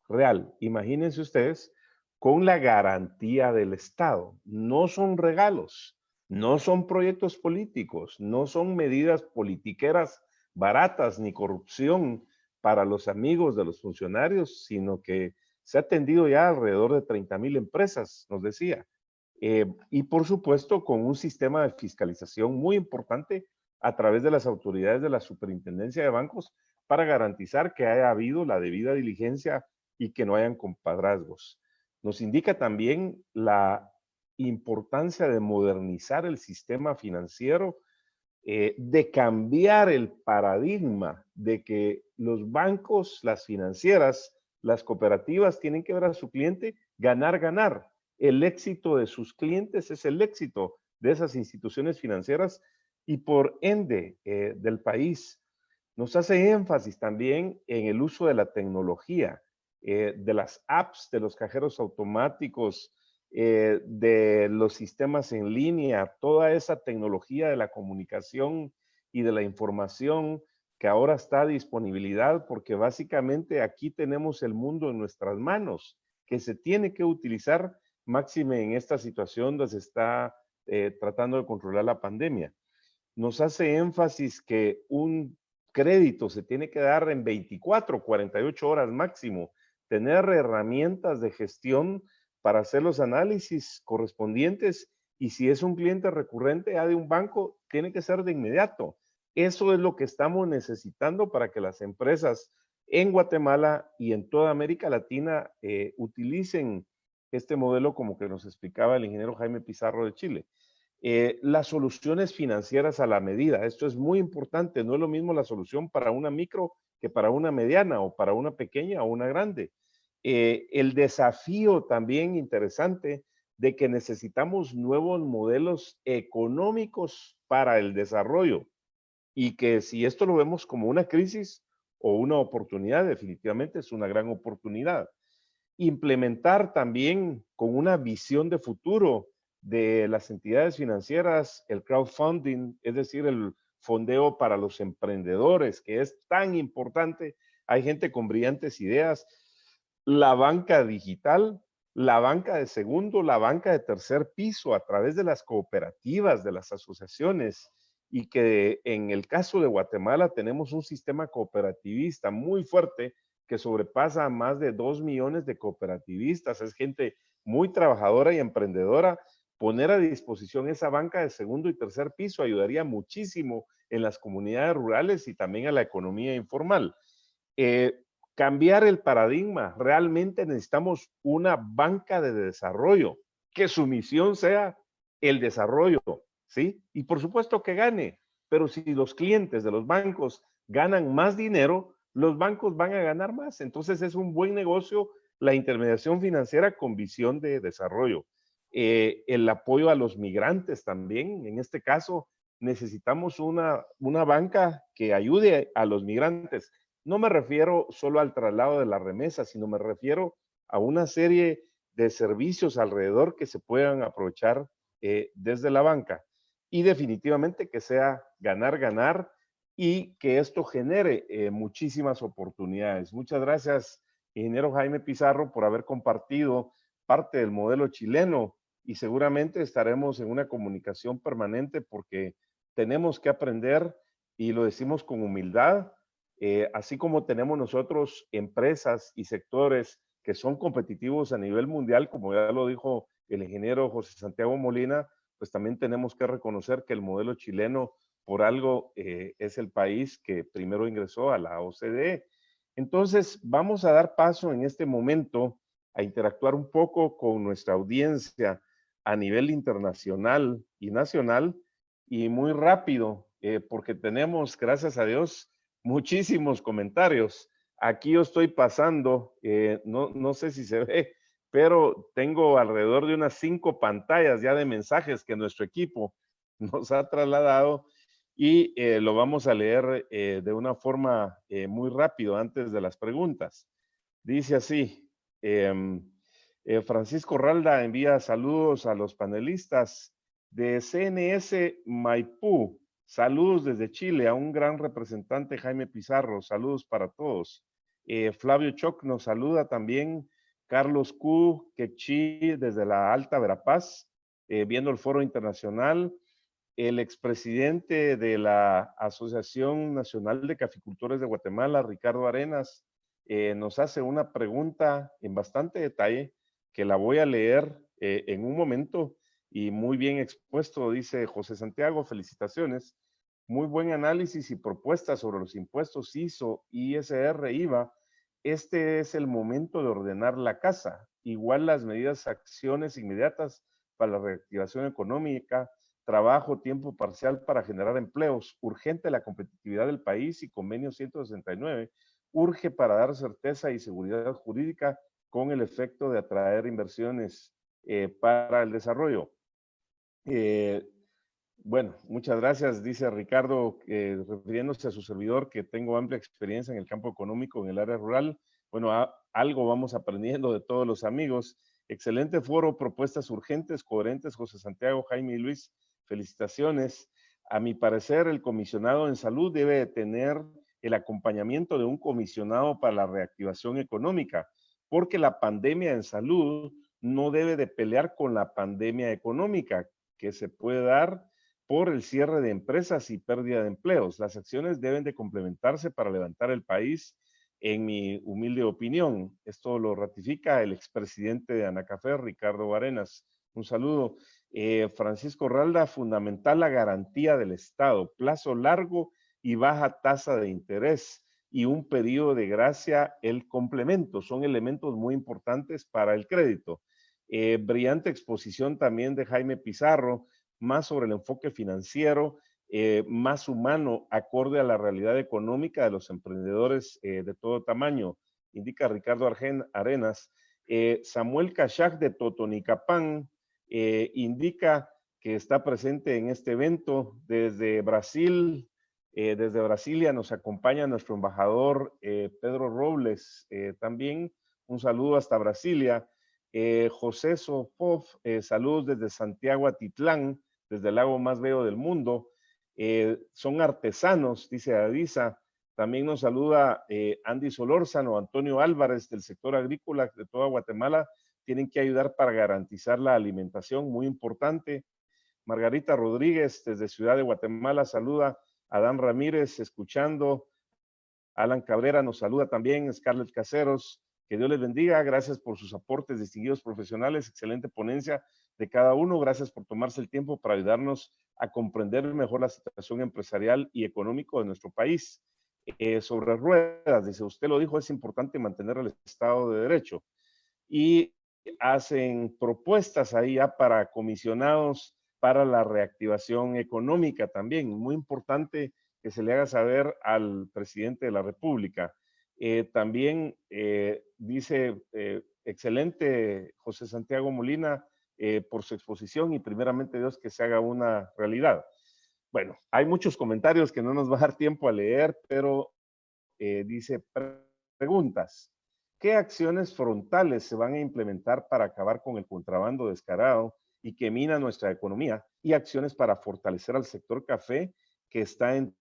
real. Imagínense ustedes con la garantía del Estado. No son regalos, no son proyectos políticos, no son medidas politiqueras baratas ni corrupción para los amigos de los funcionarios, sino que se ha atendido ya alrededor de 30,000 empresas, nos decía. Y por supuesto con un sistema de fiscalización muy importante a través de las autoridades de la Superintendencia de Bancos para garantizar que haya habido la debida diligencia y que no hayan compadrazgos. Nos indica también la importancia de modernizar el sistema financiero, de cambiar el paradigma de que los bancos, las financieras, las cooperativas tienen que ver a su cliente ganar, ganar. El éxito de sus clientes es el éxito de esas instituciones financieras y por ende del país. Nos hace énfasis también en el uso de la tecnología, de las apps, de los cajeros automáticos, de los sistemas en línea, toda esa tecnología de la comunicación y de la información que ahora está a disponibilidad, porque básicamente aquí tenemos el mundo en nuestras manos, que se tiene que utilizar máxime en esta situación donde se está tratando de controlar la pandemia. Nos hace énfasis que un crédito se tiene que dar en 24, 48 horas máximo, tener herramientas de gestión para hacer los análisis correspondientes, y si es un cliente recurrente de un banco, tiene que ser de inmediato. Eso es lo que estamos necesitando para que las empresas en Guatemala y en toda América Latina utilicen este modelo como que nos explicaba el ingeniero Jaime Pizarro de Chile. Las soluciones financieras a la medida, esto es muy importante, no es lo mismo la solución para una micro que para una mediana o para una pequeña o una grande. El desafío también interesante de que necesitamos nuevos modelos económicos para el desarrollo, y que si esto lo vemos como una crisis o una oportunidad, definitivamente es una gran oportunidad. Implementar también con una visión de futuro de las entidades financieras el crowdfunding, es decir, el fondeo para los emprendedores, que es tan importante. Hay gente con brillantes ideas. La banca digital, la banca de segundo, la banca de tercer piso a través de las cooperativas, de las asociaciones, y que en el caso de Guatemala tenemos un sistema cooperativista muy fuerte que sobrepasa a más de 2 millones de cooperativistas. Es gente muy trabajadora y emprendedora. Poner a disposición esa banca de segundo y tercer piso ayudaría muchísimo en las comunidades rurales y también a la economía informal. Cambiar el paradigma. Realmente necesitamos una banca de desarrollo, que su misión sea el desarrollo, ¿sí? Y por supuesto que gane, pero si los clientes de los bancos ganan más dinero, los bancos van a ganar más. Entonces es un buen negocio la intermediación financiera con visión de desarrollo. El apoyo a los migrantes también, en este caso necesitamos una banca que ayude a los migrantes. No me refiero solo al traslado de la remesa, sino me refiero a una serie de servicios alrededor que se puedan aprovechar desde la banca. Y definitivamente que sea ganar, ganar, y que esto genere muchísimas oportunidades. Muchas gracias, ingeniero Jaime Pizarro, por haber compartido parte del modelo chileno, y seguramente estaremos en una comunicación permanente porque tenemos que aprender, y lo decimos con humildad, así como tenemos nosotros empresas y sectores que son competitivos a nivel mundial, como ya lo dijo el ingeniero José Santiago Molina, pues también tenemos que reconocer que el modelo chileno por algo es el país que primero ingresó a la OCDE. Entonces, vamos a dar paso en este momento a interactuar un poco con nuestra audiencia a nivel internacional y nacional, y muy rápido, porque tenemos, gracias a Dios, muchísimos comentarios. Aquí yo estoy pasando, no sé si se ve, pero tengo alrededor de unas 5 pantallas ya de mensajes que nuestro equipo nos ha trasladado, y lo vamos a leer de una forma muy rápido antes de las preguntas. Dice así, Francisco Ralda envía saludos a los panelistas de CNS Maipú. Saludos desde Chile a un gran representante, Jaime Pizarro. Saludos para todos. Flavio Choc nos saluda también. Carlos Q. Quechi desde la Alta Verapaz, viendo el foro internacional. El expresidente de la Asociación Nacional de Caficultores de Guatemala, Ricardo Arenas, nos hace una pregunta en bastante detalle que la voy a leer en un momento, y muy bien expuesto. Dice José Santiago, felicitaciones. Muy buen análisis y propuestas sobre los impuestos ISO, ISR, IVA. Este es el momento de ordenar la casa. Igual las medidas, acciones inmediatas para la reactivación económica, trabajo, tiempo parcial para generar empleos, urgente la competitividad del país y convenio 169, urge para dar certeza y seguridad jurídica con el efecto de atraer inversiones para el desarrollo. Bueno, muchas gracias, dice Ricardo, refiriéndose a su servidor, que tengo amplia experiencia en el campo económico en el área rural. Bueno, algo vamos aprendiendo de todos los amigos. Excelente foro, propuestas urgentes, coherentes, José Santiago, Jaime y Luis, felicitaciones. A mi parecer, el comisionado en salud debe de tener el acompañamiento de un comisionado para la reactivación económica, porque la pandemia en salud no debe de pelear con la pandemia económica que se puede dar por el cierre de empresas y pérdida de empleos. Las acciones deben de complementarse para levantar el país, en mi humilde opinión. Esto lo ratifica el expresidente de Anacafé, Ricardo Arenas. Un saludo. Francisco Ralda, fundamental la garantía del Estado, plazo largo y baja tasa de interés y un periodo de gracia, el complemento. Son elementos muy importantes para el crédito. Brillante exposición también de Jaime Pizarro, más sobre el enfoque financiero, más humano, acorde a la realidad económica de los emprendedores de todo tamaño, indica Ricardo Arenas. Samuel Cachach de Totonicapán indica que está presente en este evento desde Brasil. Desde Brasilia nos acompaña nuestro embajador Pedro Robles, también un saludo hasta Brasilia. José Sofov, saludos desde Santiago Atitlán, desde el lago más bello del mundo. Son artesanos, dice Adisa. También nos saluda Andy Solórzano, Antonio Álvarez del sector agrícola de toda Guatemala. Tienen que ayudar para garantizar la alimentación, muy importante. Margarita Rodríguez desde Ciudad de Guatemala saluda. Adán Ramírez escuchando. Alan Cabrera nos saluda también. Scarlett Caseros, que Dios les bendiga. Gracias por sus aportes, distinguidos profesionales. Excelente ponencia de cada uno. Gracias por tomarse el tiempo para ayudarnos a comprender mejor la situación empresarial y económico de nuestro país. Sobre ruedas, dice, usted lo dijo, es importante mantener el Estado de Derecho. Y hacen propuestas ahí ya para comisionados para la reactivación económica también. Muy importante que se le haga saber al presidente de la República. También dice, excelente José Santiago Molina, por su exposición y primeramente Dios que se haga una realidad. Bueno, hay muchos comentarios que no nos va a dar tiempo a leer, pero dice preguntas. ¿Qué acciones frontales se van a implementar para acabar con el contrabando descarado y que mina nuestra economía? Y acciones para fortalecer al sector café, que está en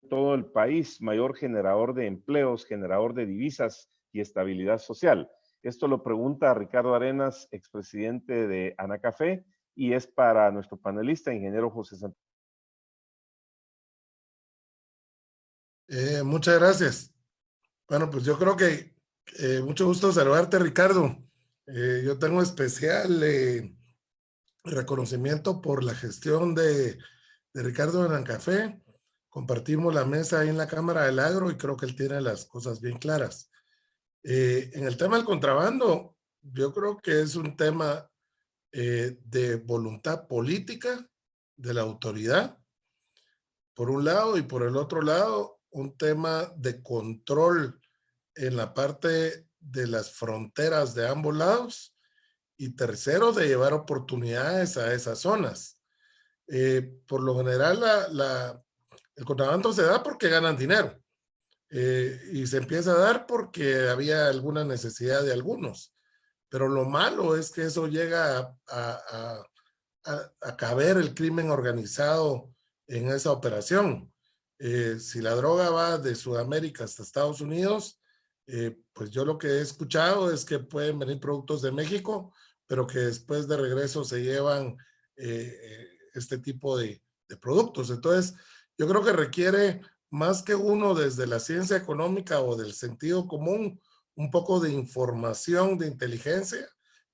todo el país, mayor generador de empleos, generador de divisas y estabilidad social. Esto lo pregunta Ricardo Arenas, expresidente de Anacafé, y es para nuestro panelista, ingeniero José Santiago. Muchas gracias. Bueno, pues yo creo que mucho gusto saludarte, Ricardo. Yo tengo especial reconocimiento por la gestión de Ricardo en Anacafé. Compartimos la mesa ahí en la Cámara del Agro y creo que él tiene las cosas bien claras. En el tema del contrabando, yo creo que es un tema de voluntad política de la autoridad, por un lado, y por el otro lado, un tema de control en la parte de las fronteras de ambos lados, y tercero, de llevar oportunidades a esas zonas. Por lo general, el contrabando se da porque ganan dinero, y se empieza a dar porque había alguna necesidad de algunos. Pero lo malo es que eso llega a caber el crimen organizado en esa operación. Si la droga va de Sudamérica hasta Estados Unidos, pues yo lo que he escuchado es que pueden venir productos de México, pero que después de regreso se llevan este tipo de productos. Entonces, yo creo que requiere más que uno desde la ciencia económica o del sentido común, un poco de información, de inteligencia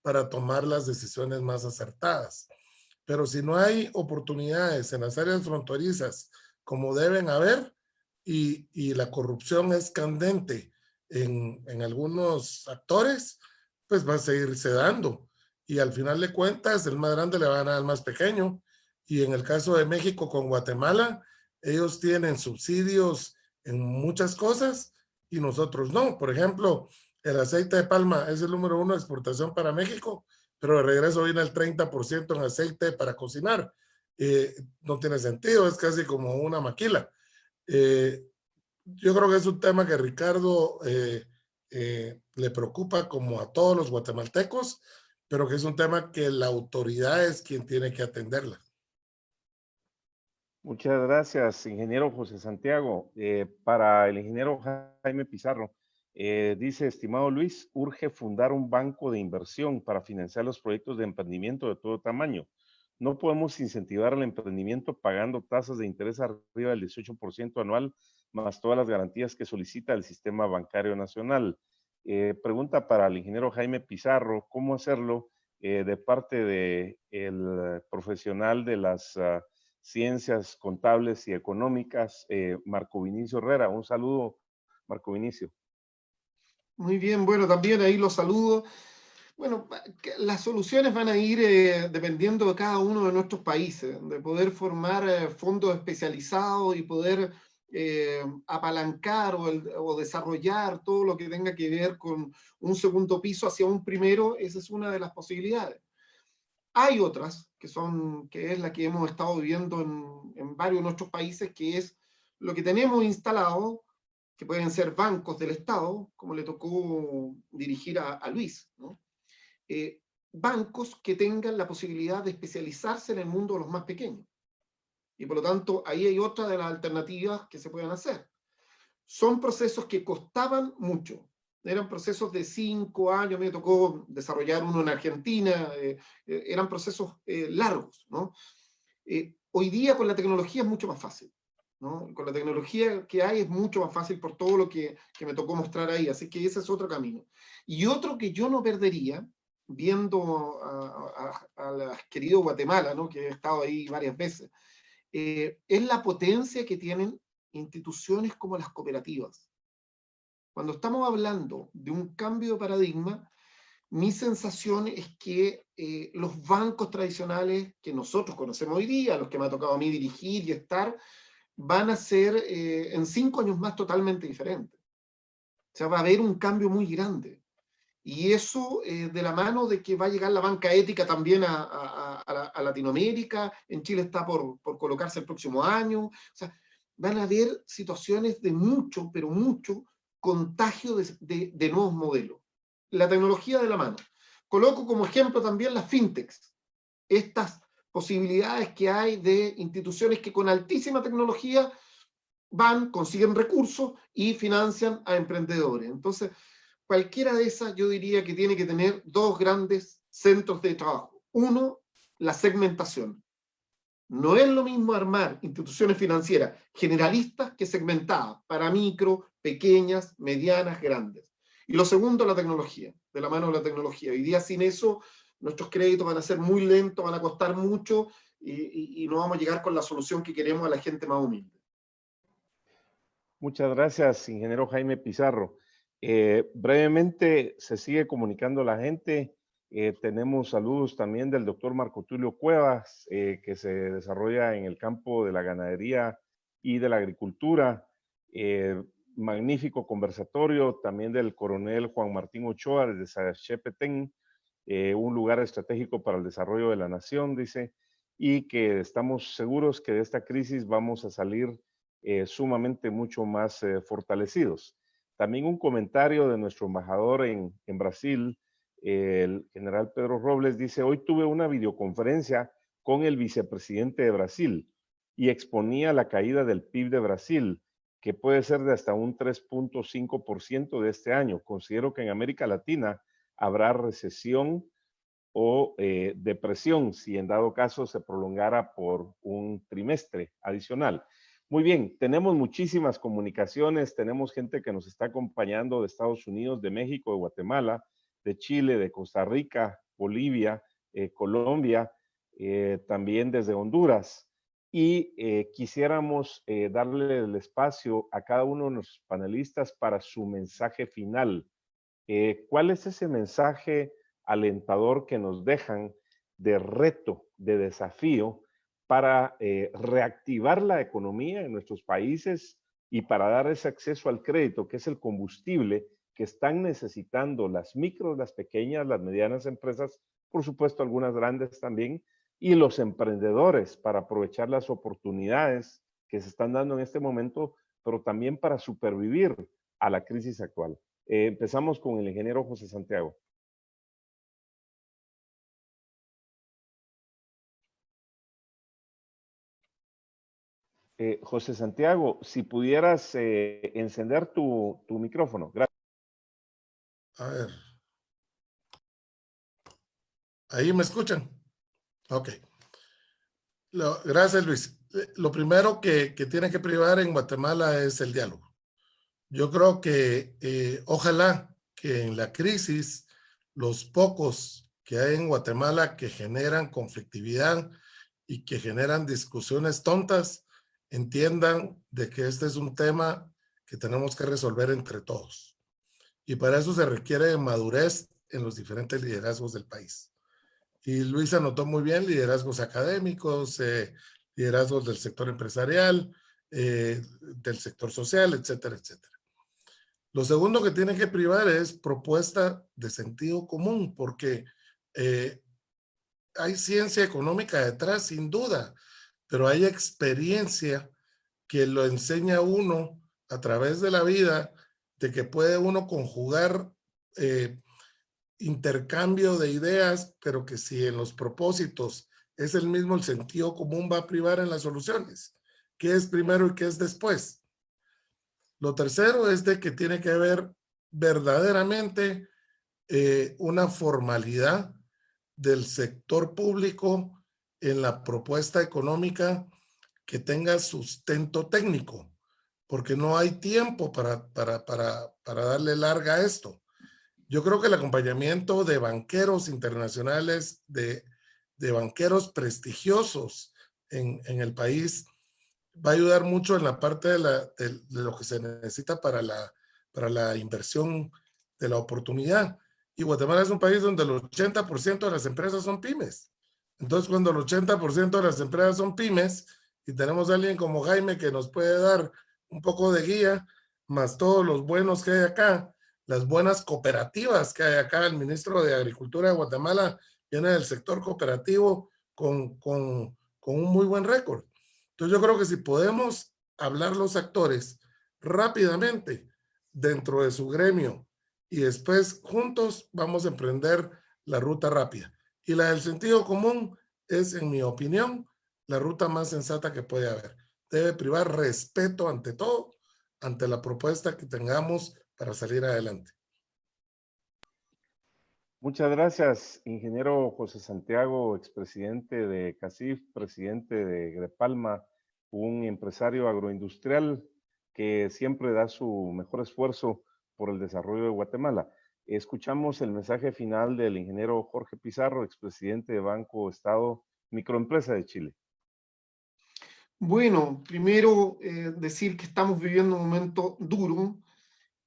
para tomar las decisiones más acertadas. Pero si no hay oportunidades en las áreas fronterizas como deben haber, y la corrupción es candente en algunos actores, pues va a seguirse dando. Y al final de cuentas, el más grande le va a ganar al más pequeño. Y en el caso de México con Guatemala, ellos tienen subsidios en muchas cosas y nosotros no. Por ejemplo, el aceite de palma es el número 1 de exportación para México, pero de regreso viene el 30% en aceite para cocinar. No tiene sentido, es casi como una maquila. Yo creo que es un tema que Ricardo le preocupa como a todos los guatemaltecos, pero que es un tema que la autoridad es quien tiene que atenderla. Muchas gracias, ingeniero José Santiago. Para el ingeniero Jaime Pizarro, dice, estimado Luis, urge fundar un banco de inversión para financiar los proyectos de emprendimiento de todo tamaño. No podemos incentivar el emprendimiento pagando tasas de interés arriba del 18% anual, más todas las garantías que solicita el sistema bancario nacional. Pregunta para el ingeniero Jaime Pizarro, ¿cómo hacerlo de parte del profesional de las ciencias contables y económicas, Marco Vinicio Herrera? Un saludo, Marco Vinicio. Muy bien, bueno, también ahí los saludo. Bueno, las soluciones van a ir dependiendo de cada uno de nuestros países, de poder formar fondos especializados y poder apalancar o desarrollar todo lo que tenga que ver con un segundo piso hacia un primero. Esa es una de las posibilidades. Hay otras, que es la que hemos estado viviendo en varios de nuestros países, que es lo que tenemos instalado, que pueden ser bancos del Estado, como le tocó dirigir a Luis, ¿no? Bancos que tengan la posibilidad de especializarse en el mundo de los más pequeños. Y por lo tanto, ahí hay otra de las alternativas que se pueden hacer. Son procesos que costaban mucho. Eran procesos de 5 años, me tocó desarrollar uno en Argentina, eran procesos largos, ¿no? Hoy día con la tecnología es mucho más fácil, ¿no? Con la tecnología que hay es mucho más fácil por todo lo que me tocó mostrar ahí, así que ese es otro camino. Y otro que yo no perdería, viendo al querido Guatemala, ¿no? Que he estado ahí varias veces, es la potencia que tienen instituciones como las cooperativas. Cuando estamos hablando de un cambio de paradigma, mi sensación es que los bancos tradicionales que nosotros conocemos hoy día, los que me ha tocado a mí dirigir y estar, van a ser en 5 años más totalmente diferentes. O sea, va a haber un cambio muy grande. Y eso de la mano de que va a llegar la banca ética también a Latinoamérica. En Chile está por colocarse el próximo año. O sea, van a haber situaciones de mucho, pero mucho contagio de nuevos modelos. La tecnología de la mano. Coloco como ejemplo también las fintechs. Estas posibilidades que hay de instituciones que con altísima tecnología van, consiguen recursos y financian a emprendedores. Entonces, cualquiera de esas yo diría que tiene que tener 2 grandes centros de trabajo. Uno, la segmentación. No es lo mismo armar instituciones financieras generalistas que segmentadas para micro, pequeñas, medianas, grandes. Y lo segundo, la tecnología, de la mano de la tecnología. Hoy día sin eso, nuestros créditos van a ser muy lentos, van a costar mucho y no vamos a llegar con la solución que queremos a la gente más humilde. Muchas gracias, ingeniero Jaime Pizarro. Brevemente se sigue comunicando la gente. Tenemos saludos también del doctor Marco Tulio Cuevas, que se desarrolla en el campo de la ganadería y de la agricultura. Magnífico conversatorio también del coronel Juan Martín Ochoa desde Sayachepetén, un lugar estratégico para el desarrollo de la nación, dice, y que estamos seguros que de esta crisis vamos a salir sumamente mucho más fortalecidos. También un comentario de nuestro embajador en Brasil, el general Pedro Robles, dice, hoy tuve una videoconferencia con el vicepresidente de Brasil y exponía la caída del PIB de Brasil, que puede ser de hasta un 3.5% de este año. Considero que en América Latina habrá recesión o depresión si en dado caso se prolongara por un trimestre adicional. Muy bien, tenemos muchísimas comunicaciones, tenemos gente que nos está acompañando de Estados Unidos, de México, de Guatemala, de Chile, de Costa Rica, Bolivia, Colombia, también desde Honduras. Y quisiéramos darle el espacio a cada uno de nuestros panelistas para su mensaje final. ¿Cuál es ese mensaje alentador que nos dejan de reto, de desafío para reactivar la economía en nuestros países y para dar ese acceso al crédito, que es el combustible que están necesitando las micros, las pequeñas, las medianas empresas, por supuesto algunas grandes también, y los emprendedores para aprovechar las oportunidades que se están dando en este momento, pero también para supervivir a la crisis actual? Empezamos con el ingeniero José Santiago. José Santiago, si pudieras encender tu micrófono. Gracias. A ver. ¿Ahí me escuchan? Ok. Gracias, Luis. Lo primero que tiene que privar en Guatemala es el diálogo. Yo creo que ojalá que en la crisis los pocos que hay en Guatemala que generan conflictividad y que generan discusiones tontas entiendan de que este es un tema que tenemos que resolver entre todos. Y para eso se requiere madurez en los diferentes liderazgos del país. Y Luis anotó muy bien liderazgos académicos, liderazgos del sector empresarial, del sector social, etcétera, etcétera. Lo segundo que tiene que privar es propuesta de sentido común, porque hay ciencia económica detrás, sin duda, pero hay experiencia que lo enseña uno a través de la vida, de que puede uno conjugar intercambio de ideas, pero que si en los propósitos es el mismo, el sentido común va a privar en las soluciones. ¿Qué es primero y qué es después? Lo tercero es de que tiene que haber verdaderamente una formalidad del sector público en la propuesta económica que tenga sustento técnico, porque no hay tiempo para darle larga a esto. Yo creo que el acompañamiento de banqueros internacionales, de banqueros prestigiosos en el país, va a ayudar mucho en la parte de lo que se necesita para la inversión de la oportunidad. Y Guatemala es un país donde el 80% de las empresas son pymes. Entonces, cuando el 80% de las empresas son pymes y tenemos a alguien como Jaime que nos puede dar un poco de guía, más todos los buenos que hay acá, las buenas cooperativas que hay acá, el ministro de Agricultura de Guatemala viene del sector cooperativo con un muy buen récord. Entonces yo creo que si podemos hablar los actores rápidamente dentro de su gremio y después juntos vamos a emprender la ruta rápida. Y la del sentido común es, en mi opinión, la ruta más sensata que puede haber. Debe privar respeto ante todo, ante la propuesta que tengamos para salir adelante. Muchas gracias, ingeniero José Santiago, expresidente de CACIF, presidente de Grepalma, un empresario agroindustrial que siempre da su mejor esfuerzo por el desarrollo de Guatemala. Escuchamos el mensaje final del ingeniero Jorge Pizarro, expresidente de Banco Estado Microempresa de Chile. Bueno, primero decir que estamos viviendo un momento duro,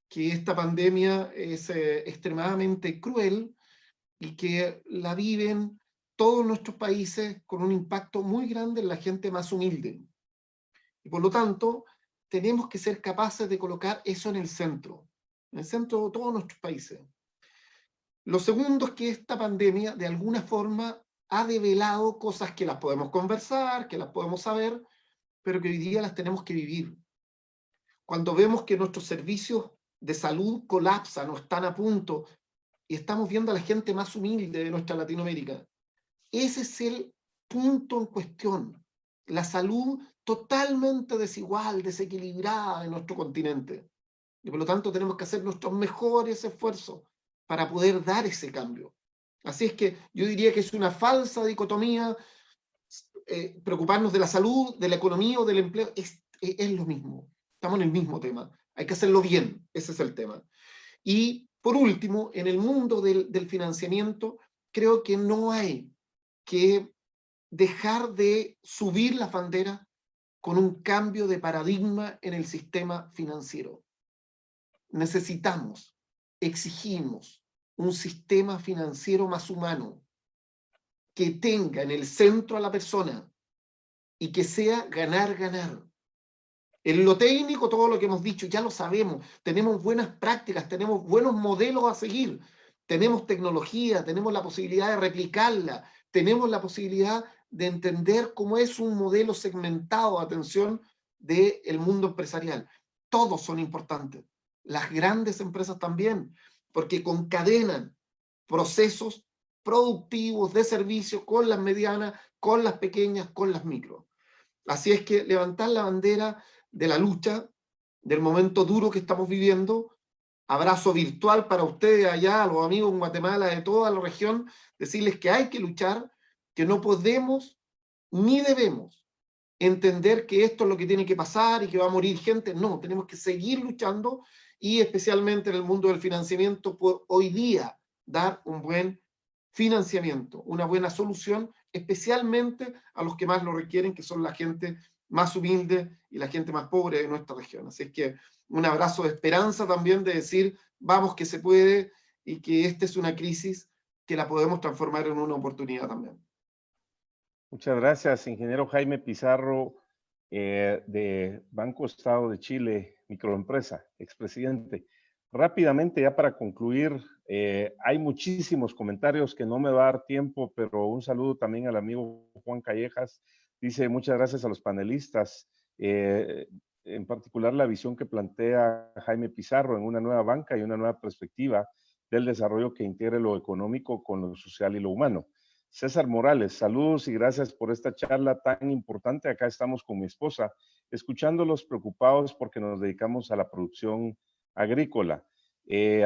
que esta pandemia es extremadamente cruel y que la viven todos nuestros países con un impacto muy grande en la gente más humilde. Y por lo tanto, tenemos que ser capaces de colocar eso en el centro de todos nuestros países. Lo segundo es que esta pandemia, de alguna forma, ha develado cosas que las podemos conversar, que las podemos saber, pero que hoy día las tenemos que vivir. Cuando vemos que nuestros servicios de salud colapsan o están a punto, y estamos viendo a la gente más humilde de nuestra Latinoamérica, ese es el punto en cuestión. La salud totalmente desigual, desequilibrada en nuestro continente. Y por lo tanto tenemos que hacer nuestros mejores esfuerzos para poder dar ese cambio. Así es que yo diría que es una falsa dicotomía preocuparnos de la salud, de la economía o del empleo. Es lo mismo. Estamos en el mismo tema. Hay que hacerlo bien. Ese es el tema. Y por último, en el mundo del financiamiento, creo que no hay que dejar de subir la bandera con un cambio de paradigma en el sistema financiero. Necesitamos, exigimos un sistema financiero más humano, que tenga en el centro a la persona y que sea ganar-ganar. En lo técnico, todo lo que hemos dicho, ya lo sabemos. Tenemos buenas prácticas, tenemos buenos modelos a seguir. Tenemos tecnología, tenemos la posibilidad de replicarla, tenemos la posibilidad de entender cómo es un modelo segmentado, atención, del mundo empresarial. Todos son importantes. Las grandes empresas también, porque concadenan procesos productivos de servicios con las medianas, con las pequeñas, con las micros. Así es que levantar la bandera de la lucha, del momento duro que estamos viviendo, abrazo virtual para ustedes allá, a los amigos en Guatemala, de toda la región, decirles que hay que luchar, que no podemos ni debemos entender que esto es lo que tiene que pasar y que va a morir gente. No, tenemos que seguir luchando y especialmente en el mundo del financiamiento, por hoy día dar un buen financiamiento, una buena solución, especialmente a los que más lo requieren, que son la gente más humilde y la gente más pobre de nuestra región. Así es que un abrazo de esperanza también, de decir, vamos que se puede y que esta es una crisis que la podemos transformar en una oportunidad también. Muchas gracias, ingeniero Jaime Pizarro, de Banco Estado de Chile, microempresa, expresidente. Rápidamente, ya para concluir, hay muchísimos comentarios que no me va a dar tiempo, pero un saludo también al amigo Juan Callejas. Dice, muchas gracias a los panelistas, en particular la visión que plantea Jaime Pizarro en una nueva banca y una nueva perspectiva del desarrollo que integre lo económico con lo social y lo humano. César Morales, saludos y gracias por esta charla tan importante. Acá estamos con mi esposa, escuchándolos preocupados porque nos dedicamos a la producción agrícola.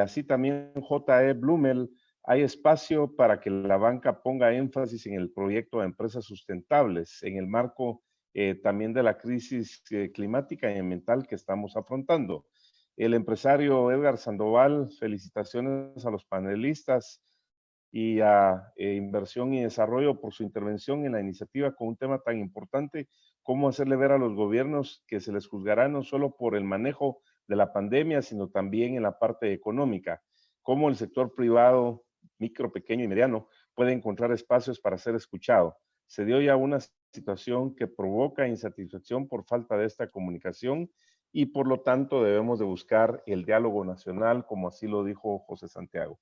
Así también J.E. Blumel, hay espacio para que la banca ponga énfasis en el proyecto de empresas sustentables, en el marco también de la crisis climática y ambiental que estamos afrontando. El empresario Edgar Sandoval, felicitaciones a los panelistas y a Inversión y Desarrollo por su intervención en la iniciativa con un tema tan importante como hacerle ver a los gobiernos que se les juzgará no solo por el manejo de la pandemia, sino también en la parte económica, cómo el sector privado, micro, pequeño y mediano, puede encontrar espacios para ser escuchado. Se dio ya una situación que provoca insatisfacción por falta de esta comunicación y por lo tanto debemos de buscar el diálogo nacional, como así lo dijo José Santiago.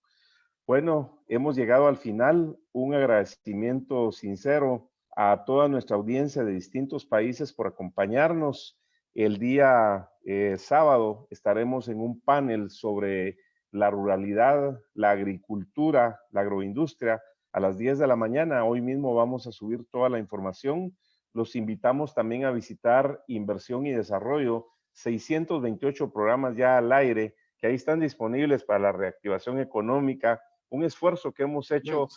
Bueno, hemos llegado al final. Un agradecimiento sincero a toda nuestra audiencia de distintos países por acompañarnos. El día sábado estaremos en un panel sobre la ruralidad, la agricultura, la agroindustria a las 10 de la mañana. Hoy mismo vamos a subir toda la información. Los invitamos también a visitar Inversión y Desarrollo, 628 programas ya al aire que ahí están disponibles para la reactivación económica, un esfuerzo que hemos hecho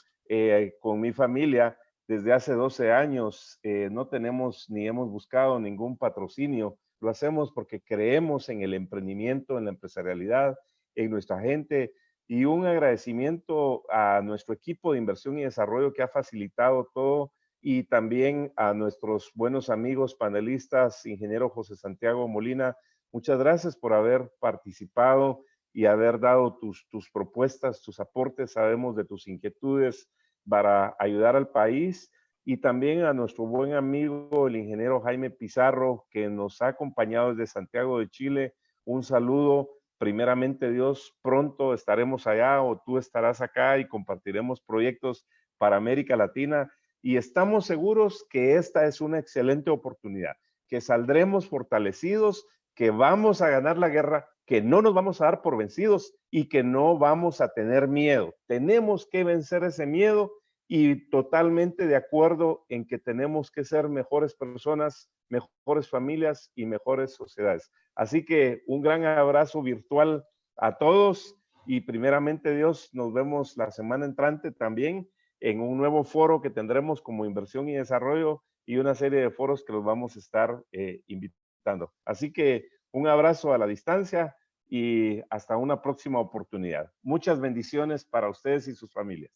con mi familia desde hace 12 años. No tenemos ni hemos buscado ningún patrocinio. Lo hacemos porque creemos en el emprendimiento, en la empresarialidad, en nuestra gente. Y un agradecimiento a nuestro equipo de inversión y desarrollo que ha facilitado todo, y también a nuestros buenos amigos panelistas, ingeniero José Santiago Molina. Muchas gracias por haber participado y haber dado tus propuestas, tus aportes. Sabemos de tus inquietudes para ayudar al país. Y también a nuestro buen amigo, el ingeniero Jaime Pizarro, que nos ha acompañado desde Santiago de Chile. Un saludo. Primeramente Dios, pronto estaremos allá o tú estarás acá y compartiremos proyectos para América Latina. Y estamos seguros que esta es una excelente oportunidad, que saldremos fortalecidos, que vamos a ganar la guerra, que no nos vamos a dar por vencidos y que no vamos a tener miedo. Tenemos que vencer ese miedo y totalmente de acuerdo en que tenemos que ser mejores personas, mejores familias y mejores sociedades. Así que un gran abrazo virtual a todos y primeramente Dios, nos vemos la semana entrante también en un nuevo foro que tendremos como Inversión y Desarrollo y una serie de foros que los vamos a estar invitando. Así que un abrazo a la distancia y hasta una próxima oportunidad. Muchas bendiciones para ustedes y sus familias.